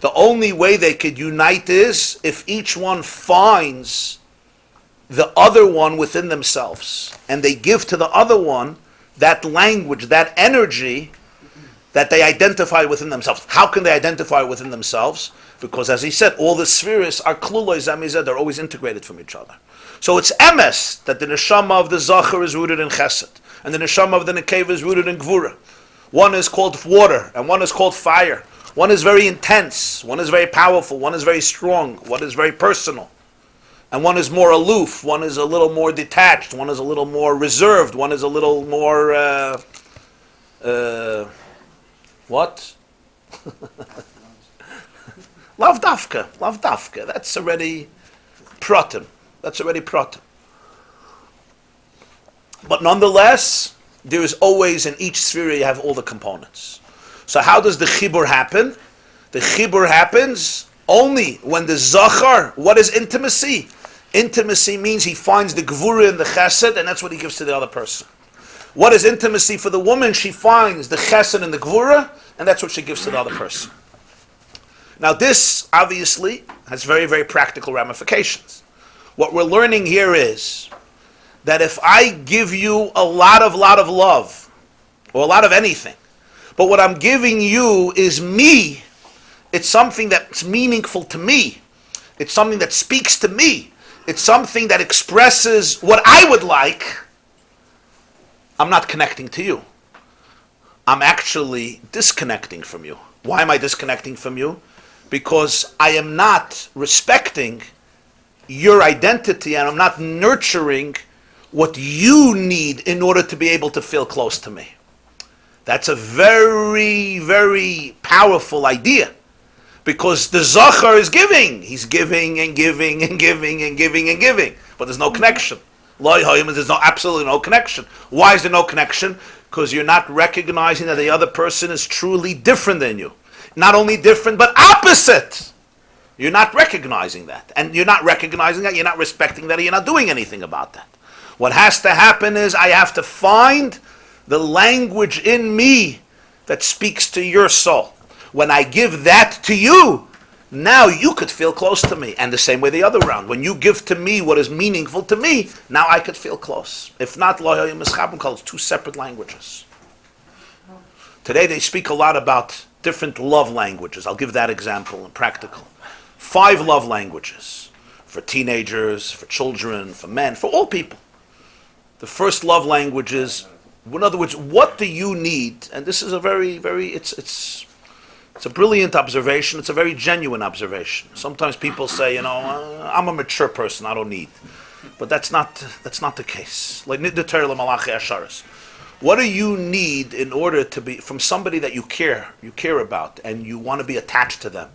The only way they could unite is if each one finds the other one within themselves, and they give to the other one that language, that energy that they identify within themselves. How can they identify within themselves? Because, as he said, all the spheres are kluloi zamizeh, they're always integrated from each other. So it's emes that the neshama of the zachar is rooted in chesed, and the neshama of the nekeva is rooted in gvura. One is called water, and one is called fire. One is very intense, one is very powerful, one is very strong, one is very personal. And one is more aloof, one is a little more detached, one is a little more reserved, one is a little more, what? Lavdafka, that's already pratim. But nonetheless, there is always, in each sphere you have all the components. So how does the chibur happen? The chibur happens only when the zachar, what is intimacy? Intimacy means he finds the gvura and the chesed, and that's what he gives to the other person. What is intimacy for the woman? She finds the chesed and the gvura, and that's what she gives to the other person. Now this, obviously, has very, very practical ramifications. What we're learning here is that if I give you a lot of love, or a lot of anything, but what I'm giving you is me, it's something that's meaningful to me, it's something that speaks to me, it's something that expresses what I would like, I'm not connecting to you. I'm actually disconnecting from you. Why am I disconnecting from you? Because I am not respecting your identity, and I'm not nurturing what you need in order to be able to feel close to me. That's a very, very powerful idea, because the Zachar is giving. He's giving and giving and giving and giving and giving, but there's no connection. There's absolutely no connection. Why is there no connection? Because you're not recognizing that the other person is truly different than you. Not only different, but opposite. You're not recognizing that. And you're not recognizing that, you're not respecting that, you're not doing anything about that. What has to happen is I have to find the language in me that speaks to your soul. When I give that to you, now you could feel close to me. And the same way the other round. When you give to me what is meaningful to me, now I could feel close. If not, it's two separate languages. Today they speak a lot about different love languages. I'll give that example in practical. 5 love languages. For teenagers, for children, for men, for all people. The first love language is, in other words, what do you need? And this is a very, very, it's a brilliant observation. It's a very genuine observation. Sometimes people say, I'm a mature person, I don't need. But that's not the case. Like Likkutei Torah malachi asharis. What do you need in order to be, from somebody that you care about, and you want to be attached to them?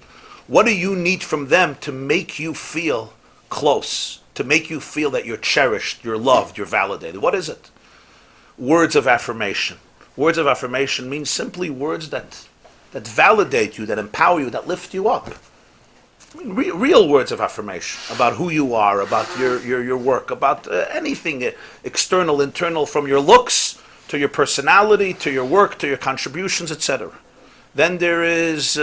What do you need from them to make you feel close to make you feel that you're cherished, you're loved, you're validated. What is it? Words of affirmation. Words of affirmation means simply words that validate you, that empower you, that lift you up. I mean, real words of affirmation about who you are, about your work, about anything external, internal, from your looks to your personality, to your work, to your contributions, etc. Then there is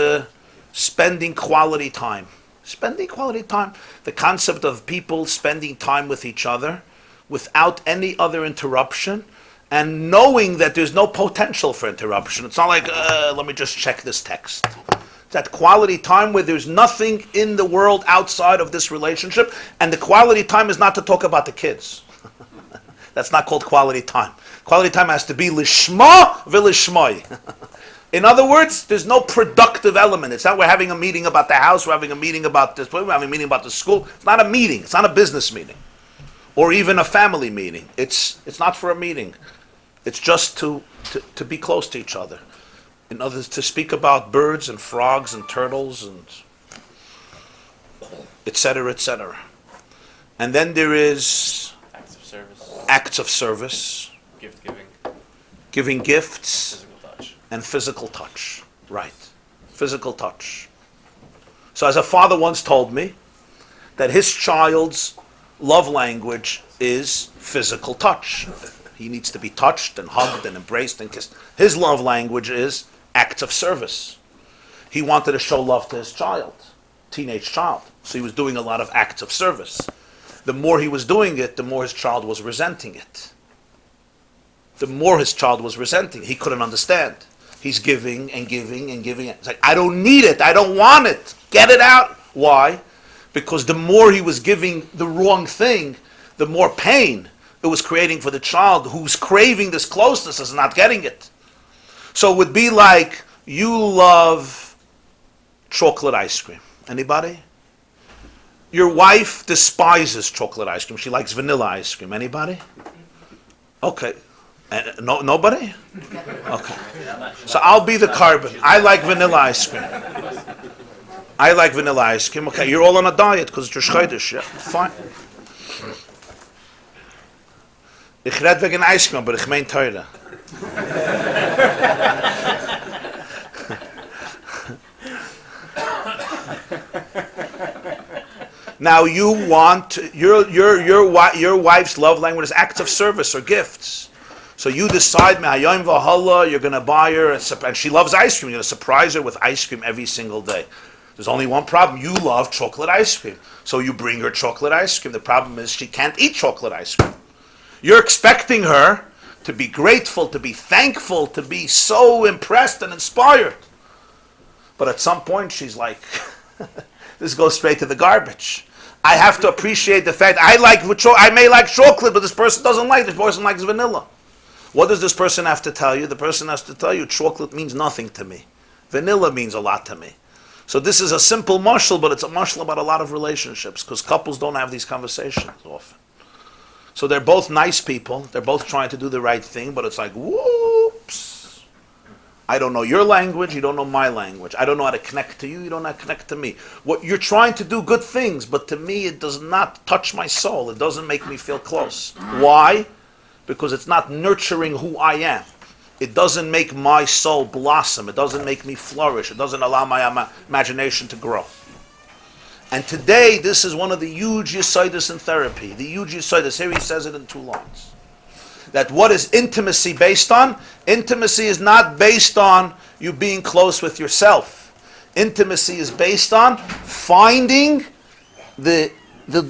spending quality time. Spending quality time. The concept of people spending time with each other without any other interruption, and knowing that there's no potential for interruption. It's not like, let me just check this text. It's that quality time where there's nothing in the world outside of this relationship, and the quality time is not to talk about the kids. That's not called quality time. Quality time has to be lishma v'lishmoi. In other words, there's no productive element. It's not we're having a meeting about the house, we're having a meeting about this, we're having a meeting about the school. It's not a meeting. It's not a business meeting. Or even a family meeting. It's not for a meeting. It's just to be close to each other. In other words, to speak about birds and frogs and turtles and etc., etc. And then there is Acts of service. Acts of service. Gift giving. Giving gifts. Physical touch. And physical touch. Right. Physical touch. So as a father once told me that his child's love language is physical touch. He needs to be touched and hugged and embraced and kissed. His love language is acts of service. He wanted to show love to his child, teenage child. So he was doing a lot of acts of service. The more he was doing it, the more his child was resenting it. The more his child was resenting it. He couldn't understand. He's giving and giving and giving. It's like, I don't need it. I don't want it. Get it out. Why? Because the more he was giving the wrong thing, the more pain it was creating for the child who's craving this closeness is not getting it. So it would be like you love chocolate ice cream. Anybody? Your wife despises chocolate ice cream. She likes vanilla ice cream. Anybody? Okay. Nobody? Okay. So I'll be the carbon. I like vanilla ice cream. I like vanilla ice cream. Okay, you're all on a diet because it's your Chodesh. Yeah, fine. Ich red wegen Ice Cream, aber ich mein Torah. Now you want your wife's love language is acts of service or gifts. So you decide, Mehayom v'Hallah, you're going to buy her, and she loves ice cream. You're going to surprise her with ice cream every single day. There's only one problem. You love chocolate ice cream. So you bring her chocolate ice cream. The problem is she can't eat chocolate ice cream. You're expecting her to be grateful, to be thankful, to be so impressed and inspired. But at some point she's like, this goes straight to the garbage. I have to appreciate the fact I may like chocolate, but this person doesn't like it. This person likes vanilla. What does this person have to tell you? The person has to tell you chocolate means nothing to me. Vanilla means a lot to me. So this is a simple mashal, but it's a mashal about a lot of relationships because couples don't have these conversations often. So they're both nice people. They're both trying to do the right thing, but it's like, whoops. I don't know your language. You don't know my language. I don't know how to connect to you. You don't know how to connect to me. What you're trying to do good things, but to me it does not touch my soul. It doesn't make me feel close. Why? Because it's not nurturing who I am. It doesn't make my soul blossom. It doesn't make me flourish. It doesn't allow my imagination to grow. And today, this is one of the huge yesodis in therapy. The huge yesodis. Here he says it in 2 lines. That what is intimacy based on? Intimacy is not based on you being close with yourself. Intimacy is based on finding the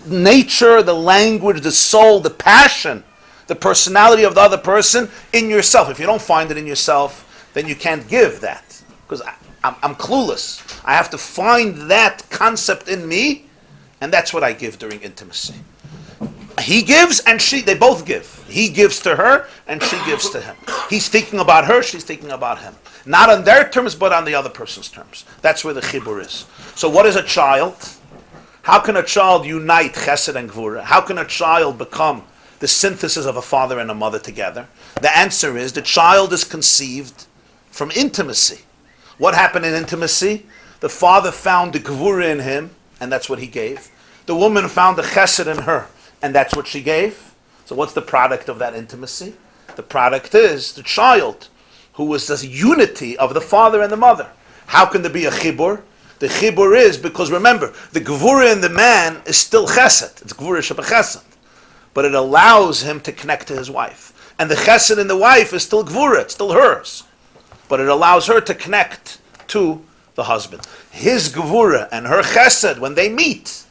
nature, the language, the soul, the passion, the personality of the other person in yourself. If you don't find it in yourself, then you can't give that. Because I'm clueless. I have to find that concept in me, and that's what I give during intimacy. He gives and they both give. He gives to her and she gives to him. He's thinking about her, she's thinking about him. Not on their terms, but on the other person's terms. That's where the chibur is. So what is a child? How can a child unite chesed and gvura? How can a child become the synthesis of a father and a mother together? The answer is the child is conceived from intimacy. What happened in intimacy? The father found the gvura in him, and that's what he gave. The woman found the chesed in her, and that's what she gave. So what's the product of that intimacy? The product is the child, who was the unity of the father and the mother. How can there be a chibur? The chibur is because, remember, the gevura in the man is still chesed. It's gevura shebechesed. But it allows him to connect to his wife. And the chesed in the wife is still gevura, it's still hers. But it allows her to connect to the husband. His gevura and her chesed, when they meet,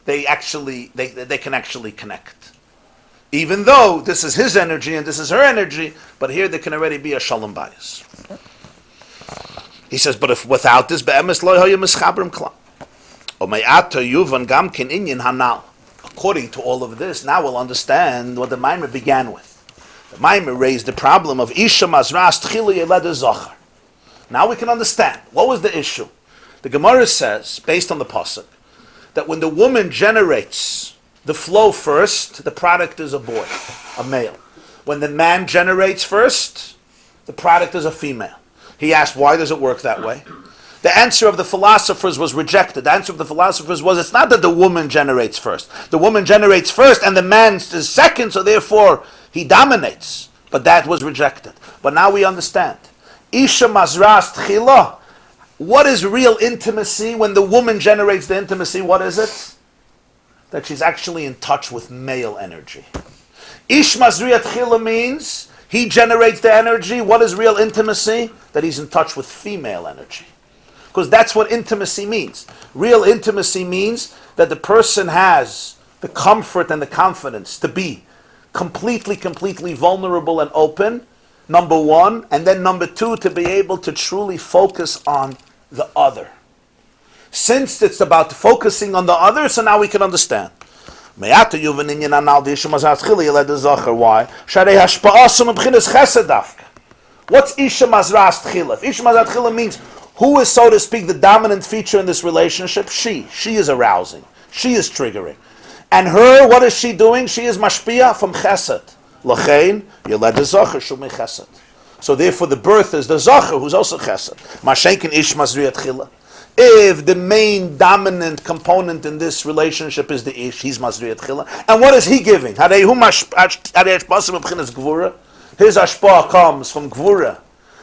they can actually connect. Even though this is his energy and this is her energy, but here there can already be a shalom bias. He says, but if without this, be'emes lo hoya mischabrim kla. O me'ata yuvan gam kin inyan hanal. According to all of this, now we'll understand what the Maimer began with. The Maimer raised the problem of Isha mazras tchilu yeled zachar. Now we can understand. What was the issue? The Gemara says, based on the pasuk, that when the woman generates the flow first, the product is a boy, a male. When the man generates first, the product is a female. He asked, why does it work that way? The answer of the philosophers was rejected. The answer of the philosophers was, it's not that the woman generates first. The woman generates first and the man is second, so therefore he dominates. But that was rejected. But now we understand. Isha mazras tchila. What is real intimacy? When the woman generates the intimacy, what is it? That she's actually in touch with male energy. Ish mazriat chila means he generates the energy. What is real intimacy? That he's in touch with female energy. Because that's what intimacy means. Real intimacy means that the person has the comfort and the confidence to be completely vulnerable and open, number one, and then number two, to be able to truly focus on the other. Since it's about focusing on the other, so now we can understand. Why? What's Isha Mazras Tchila? If Isha Mazras Tchila means who is, so to speak, the dominant feature in this relationship? She. She is arousing. She is triggering. And her, what is she doing? She is mashpia from chesed. L'chein, yeled zacher shumei chesed. So therefore the birth is the zacher, who's also chesed. Mashenkin Ish Mazriat Tchila. If the main dominant component in this relationship is the ish, he's Mazriat Chila. And what is he giving? His ashpa comes from Gvura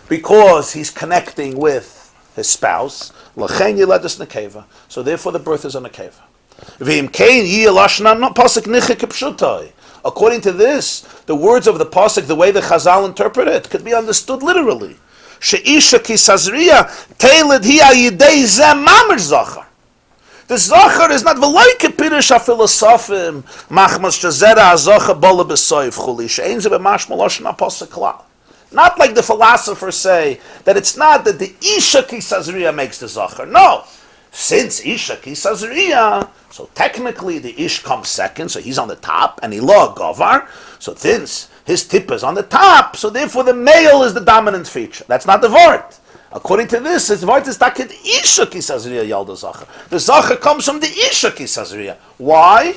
because he's connecting with his spouse. So therefore the birth is on a keva. According to this, the words of the pasuk, the way the Chazal interpret it, could be understood literally. She'isha ki Tazria tailed hi ayidei zeh mamish zachar. The zachar is not v'loike pirish ha-filosofim machmas shazera ha-zachar bola b'soiv chuli she'ein ze b'mash moloshin ha-posek klal. Not like the philosophers say, that it's not that the Isha ki Tazria makes the zachar. No. Since Isha ki Tazria, so technically the Ish comes second, so he's on the top, and Ilah Gavar, so since his tip is on the top, so therefore the male is the dominant feature. That's not the Vort. According to this, the Vort is Takid Isha ki Tazria Yalda Zachar. The Zachar comes from the Isha ki Tazria. Why?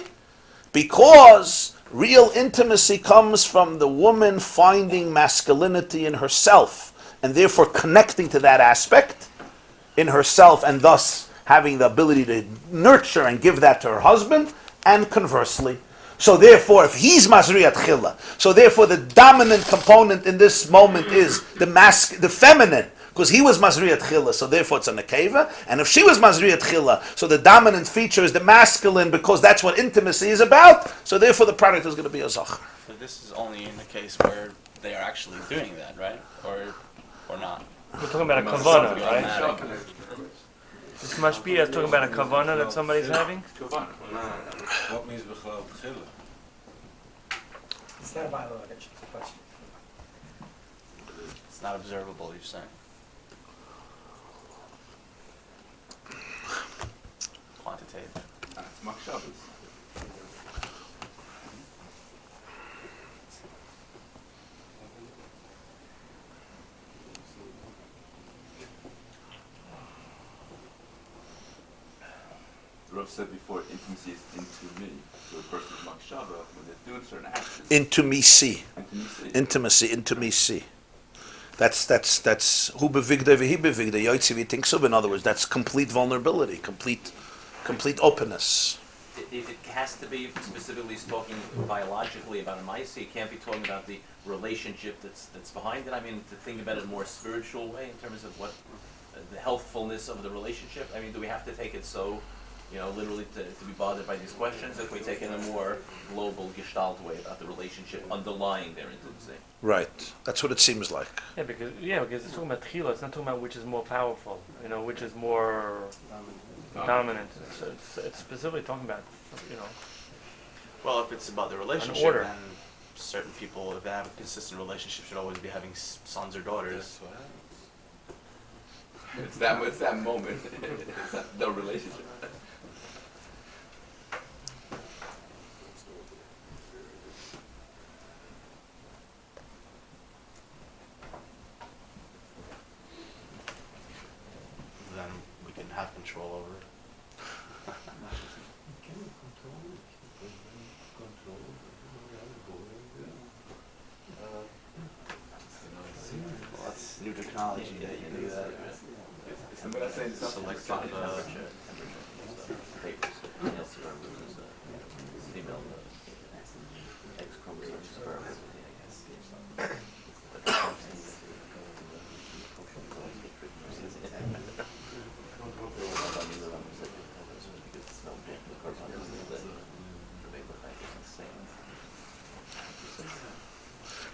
Because real intimacy comes from the woman finding masculinity in herself, and therefore connecting to that aspect in herself, and thus having the ability to nurture and give that to her husband, and conversely. So therefore, if he's Mazriat Chila, so therefore the dominant component in this moment is the feminine, because he was Mazriat Chila, so therefore it's a Nekeva, and if she was Mazriat Chila, so the dominant feature is the masculine, because that's what intimacy is about, so therefore the product is going to be a Zachar. So this is only in the case where they are actually doing that, right? Or not? We're talking about a kavana, right? Automatic. This mashpia is talking about a kavana that somebody's having? What means b'chlal tchila? It's not a biological question. It's not observable, you're saying. Quantitative. It's machshavas. Rav said before, intimacy is into me. So a person's machshava, when they're doing certain actions. Intimacy. Intimacy. That's hu bevigde v'hi bevigde. Yoitzi v'tink sub. In other words, that's complete vulnerability, complete openness. if it has to be specifically talking biologically about a Monsey, it can't be talking about the relationship that's behind it. I mean, to think about it in a more spiritual way in terms of what the healthfulness of the relationship. I mean, do we have to take it so, literally to be bothered by these questions? If we take it in a more global gestalt way about the relationship underlying their intimacy. Right. That's what it seems like. Yeah, because it's talking about tchila. It's not talking about which is more powerful. Which is more dominant. It's specifically talking about Well, if it's about the relationship, order. then certain people, if they have a consistent relationship, should always be having sons or daughters. It's that moment. It's that, the relationship. Then we can have control over it. Can you control it? Control it. Well, that's new technology that you do that. I'm gonna say something like Selective,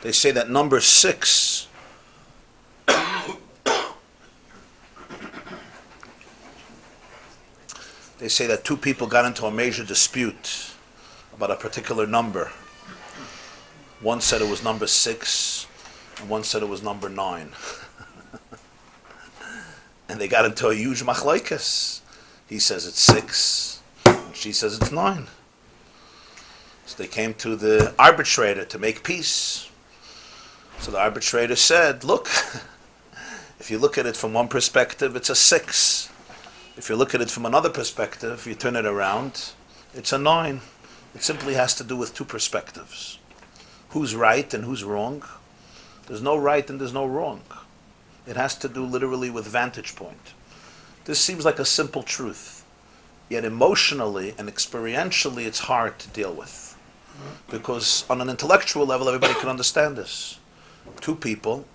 They say that number 6 they say that 2 people got into a major dispute about a particular number. One said it was number 6 and one said it was number 9. And they got into a huge machlokes. He says it's 6 and she says it's 9. So they came to the arbitrator to make peace. So the arbitrator said, look, if you look at it from one perspective, it's a 6. If you look at it from another perspective, you turn it around, it's a 9. It simply has to do with 2 perspectives. Who's right and who's wrong? There's no right and there's no wrong. It has to do literally with vantage point. This seems like a simple truth, yet emotionally and experientially it's hard to deal with. Because on an intellectual level, everybody can understand this. 2 people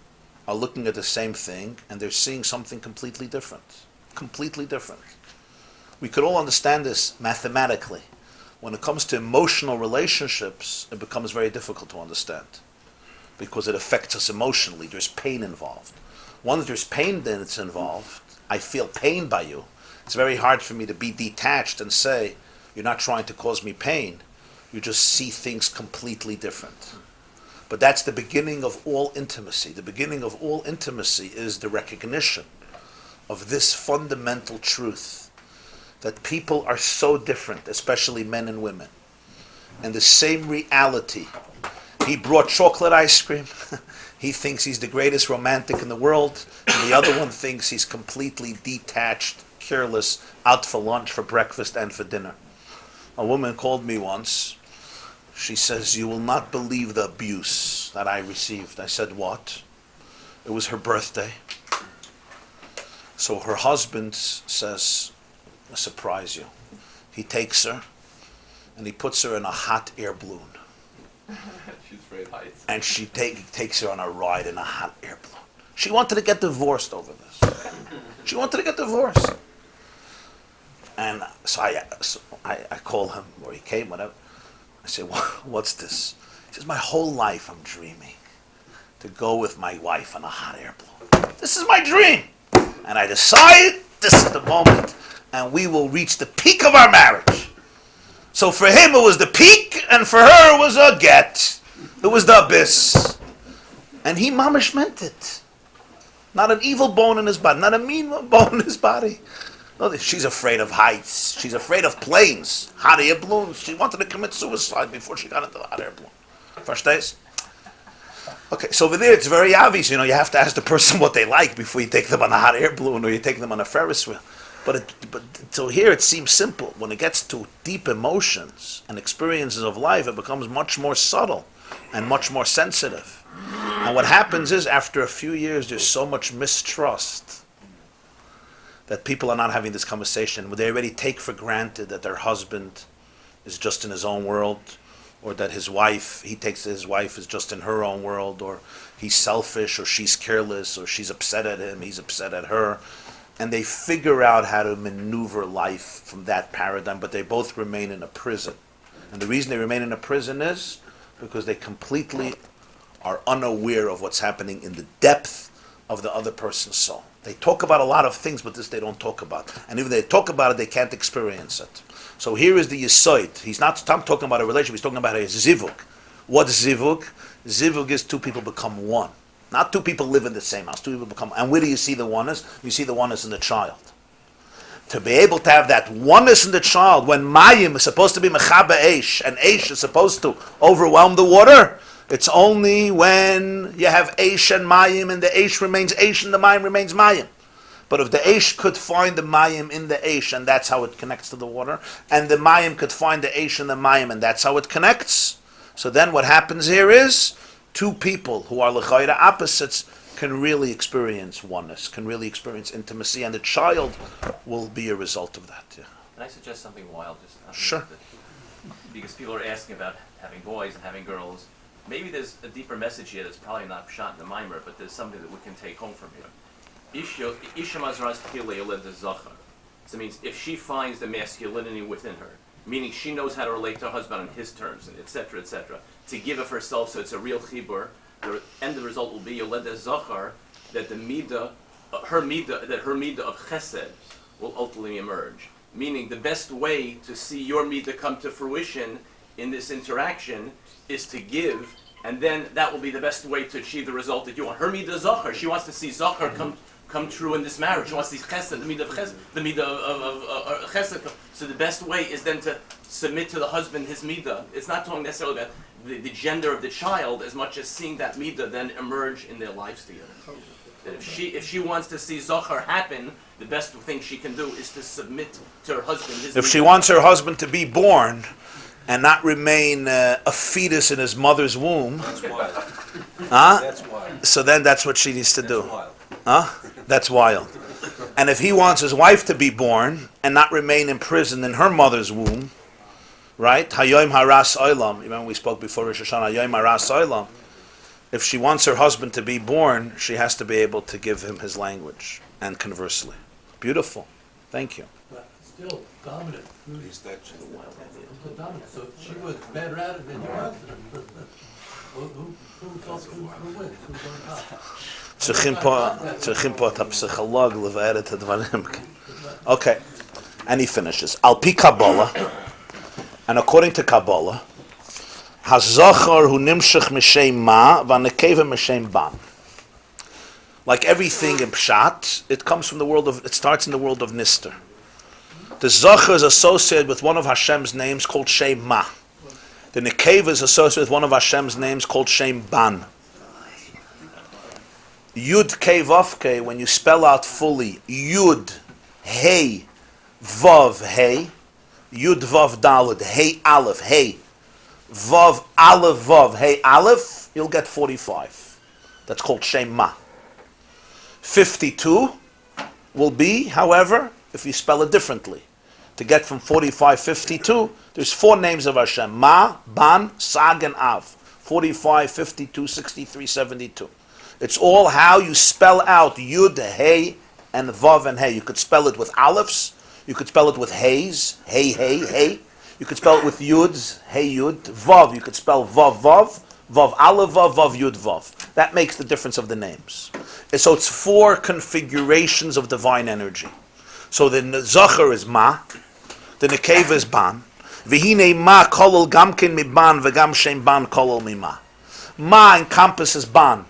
are looking at the same thing and they're seeing something completely different. Completely different. We could all understand this mathematically. When it comes to emotional relationships, it becomes very difficult to understand because it affects us emotionally. There's pain involved. Once there's pain that's involved, I feel pain by you. It's very hard for me to be detached and say, you're not trying to cause me pain. You just see things completely different. But that's the beginning of all intimacy. The beginning of all intimacy is the recognition of this fundamental truth that people are so different, especially men and women. And the same reality. He brought chocolate ice cream. He thinks he's the greatest romantic in the world. And the other one thinks he's completely detached, careless, out for lunch, for breakfast, and for dinner. A woman called me once. She says, you will not believe the abuse that I received. I said, what? It was her birthday. So her husband says, I'll surprise you. He takes her and he puts her in a hot air balloon. She's afraid of heights. And she takes her on a ride in a hot air balloon. She wanted to get divorced over this. She wanted to get divorced. And so I call him, or he came, whatever. I say, what's this? He says, my whole life I'm dreaming to go with my wife on a hot air balloon. This is my dream. And I decided this is the moment and we will reach the peak of our marriage. So for him it was the peak and for her it was a get. It was the abyss. And he mamish meant it. Not an evil bone in his body, not a mean bone in his body. No, she's afraid of heights. She's afraid of planes, hot air balloons. She wanted to commit suicide before she got into the hot air balloon. Verstehst? Okay, so over there it's very obvious. You have to ask the person what they like before you take them on a hot air balloon or you take them on a Ferris wheel. But so here it seems simple. When it gets to deep emotions and experiences of life, it becomes much more subtle and much more sensitive. And what happens is after a few years, there's so much mistrust that people are not having this conversation. They already take for granted that their husband is just in his own world, or that he takes his wife is just in her own world, or he's selfish, or she's careless, or she's upset at him, he's upset at her. And they figure out how to maneuver life from that paradigm, but they both remain in a prison. And the reason they remain in a prison is because they completely are unaware of what's happening in the depth of the other person's soul. They talk about a lot of things, but this they don't talk about. And even if they talk about it, they can't experience it. So here is the Yisoid. He's not talking about a relationship, he's talking about a Zivug. What's Zivug? Zivug is two people become one. Not two people live in the same house, two people become one. And where do you see the oneness? You see the oneness in the child. To be able to have that oneness in the child, when Mayim is supposed to be Mechaba Eish, and Eish is supposed to overwhelm the water, it's only when you have Eish and Mayim, and the Eish remains Eish, and the Mayim remains Mayim. But if the Eish could find the Mayim in the Eish, and that's how it connects to the water, and the Mayim could find the Eish in the Mayim, and that's how it connects, so then what happens here is, two people who are l'chayra opposites can really experience oneness, can really experience intimacy, and the child will be a result of that. Yeah. Can I suggest something wild? Sure. Because people are asking about having boys and having girls. Maybe there's a deeper message here that's probably not shot in the mimer, but there's something that we can take home from here. Isha mazras tchila yoled zachar. So it means if she finds the masculinity within her, meaning she knows how to relate to her husband on his terms, and etc., to give of herself, so it's a real chibur. The end result will be yoled zachar, that the midah, her midah of chesed will ultimately emerge. Meaning the best way to see your midah come to fruition in this interaction is to give, and then that will be the best way to achieve the result that you want. Her midah zachar, she wants to see zachar come true in this marriage. She wants to see chesed, the midah of chesed, the midah of chesed. So the best way is then to submit to the husband his midah. It's not talking necessarily about the gender of the child as much as seeing that midah then emerge in their lives together. That if she wants to see zachar happen, the best thing she can do is to submit to her husband his If midah. she wants her husband to be born and not remain a fetus in his mother's womb, That's wild. huh? That's wild. So then that's what she needs to That's do. wild. Huh? That's wild. And if he wants his wife to be born and not remain imprisoned in her mother's womb, right? Hayoim haras olam. Remember we spoke before Rosh Hashanah. Hayoim haras olam. If she wants her husband to be born, she has to be able to give him his language, and conversely. Beautiful. Thank you. But still dominant. He's that child. Still dominant. So she was better at it than you was. Who wins? Who's on top? צריכים פה את הפסיכולוג לבאר את הדברים. Okay. And he finishes. Al pi Kabbalah, and according to Kabbalah, hazachar hu nimshach mishem ma v'anekeva mishem ban. Like everything in Pshat, it comes from the world of, it starts in the world of Nister. The zachar is associated with one of Hashem's names called Shem Ma. The nekeva is associated with one of Hashem's names called Shem Ban. Yud Kei Vav Kei, when you spell out fully, Yud, Hey, Vav, Hey, Yud Vav Daled, Hey Aleph, Hey, Vav Aleph Vav, Hey Aleph, you'll get 45. That's called Shem Ma. 52 will be, however, if you spell it differently. To get from 45, 52, there's 4 names of Hashem. Ma, Ban, Sag, and Av. 45, 52, 63, 72. It's all how you spell out Yud, Hey, and Vav and Hey. You could spell it with Alephs. You could spell it with Heys. Hey, Hey, Hey. You could spell it with Yuds. Hey, Yud. Vav. You could spell Vav, Vav. Vav, Aleph, Vav, Vav, Yud, Vav. That makes the difference of the names. And so it's 4 configurations of divine energy. So the Zachar is Ma. The Nekeva is Ban. V'hinei Ma kolol gamkin mi Ban v'gam Shem Ban kolol mi Ma. Ma encompasses Ban.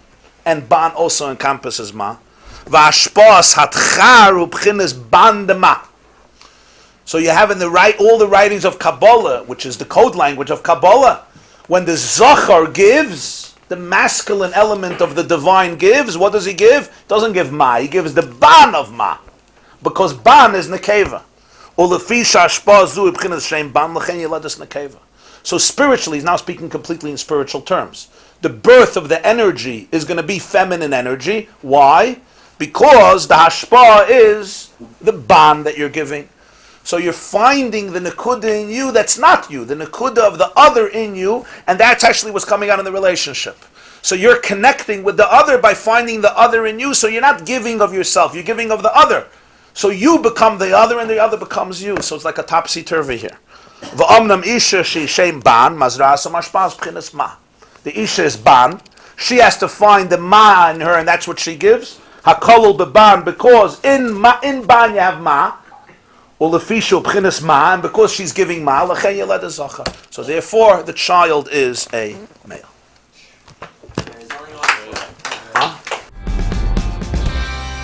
And Ban also encompasses Ma. V'ashpos hatchar u'pchines Ban de Ma. So you have in the all the writings of Kabbalah, which is the code language of Kabbalah, when the Zachar gives, the masculine element of the divine gives, what does he give? He doesn't give Ma, he gives the Ban of Ma. Because Ban is Nekeva. So spiritually, he's now speaking completely in spiritual terms. The birth of the energy is going to be feminine energy. Why? Because the hashpah is the ban that you're giving. So you're finding the nekuda in you that's not you, the nekuda of the other in you, and that's actually what's coming out in the relationship. So you're connecting with the other by finding the other in you, so you're not giving of yourself, you're giving of the other. So you become the other and the other becomes you. So it's like a topsy-turvy here. V'omnam isha she shem ban, mazrasa mashpas b'chinas ma. The isha is ban. She has to find the ma in her, and that's what she gives. Hakolol beban, because in ban you have ma. Ulefishu b'chinas ma, and because she's giving ma, l'chen yeled zacha. So therefore, the child is a male.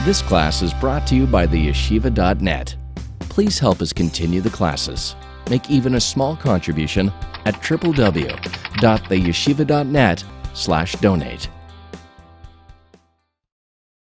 This class is brought to you by theyeshiva.net. Please help us continue the classes. Make even a small contribution at www.theyeshiva.net/donate.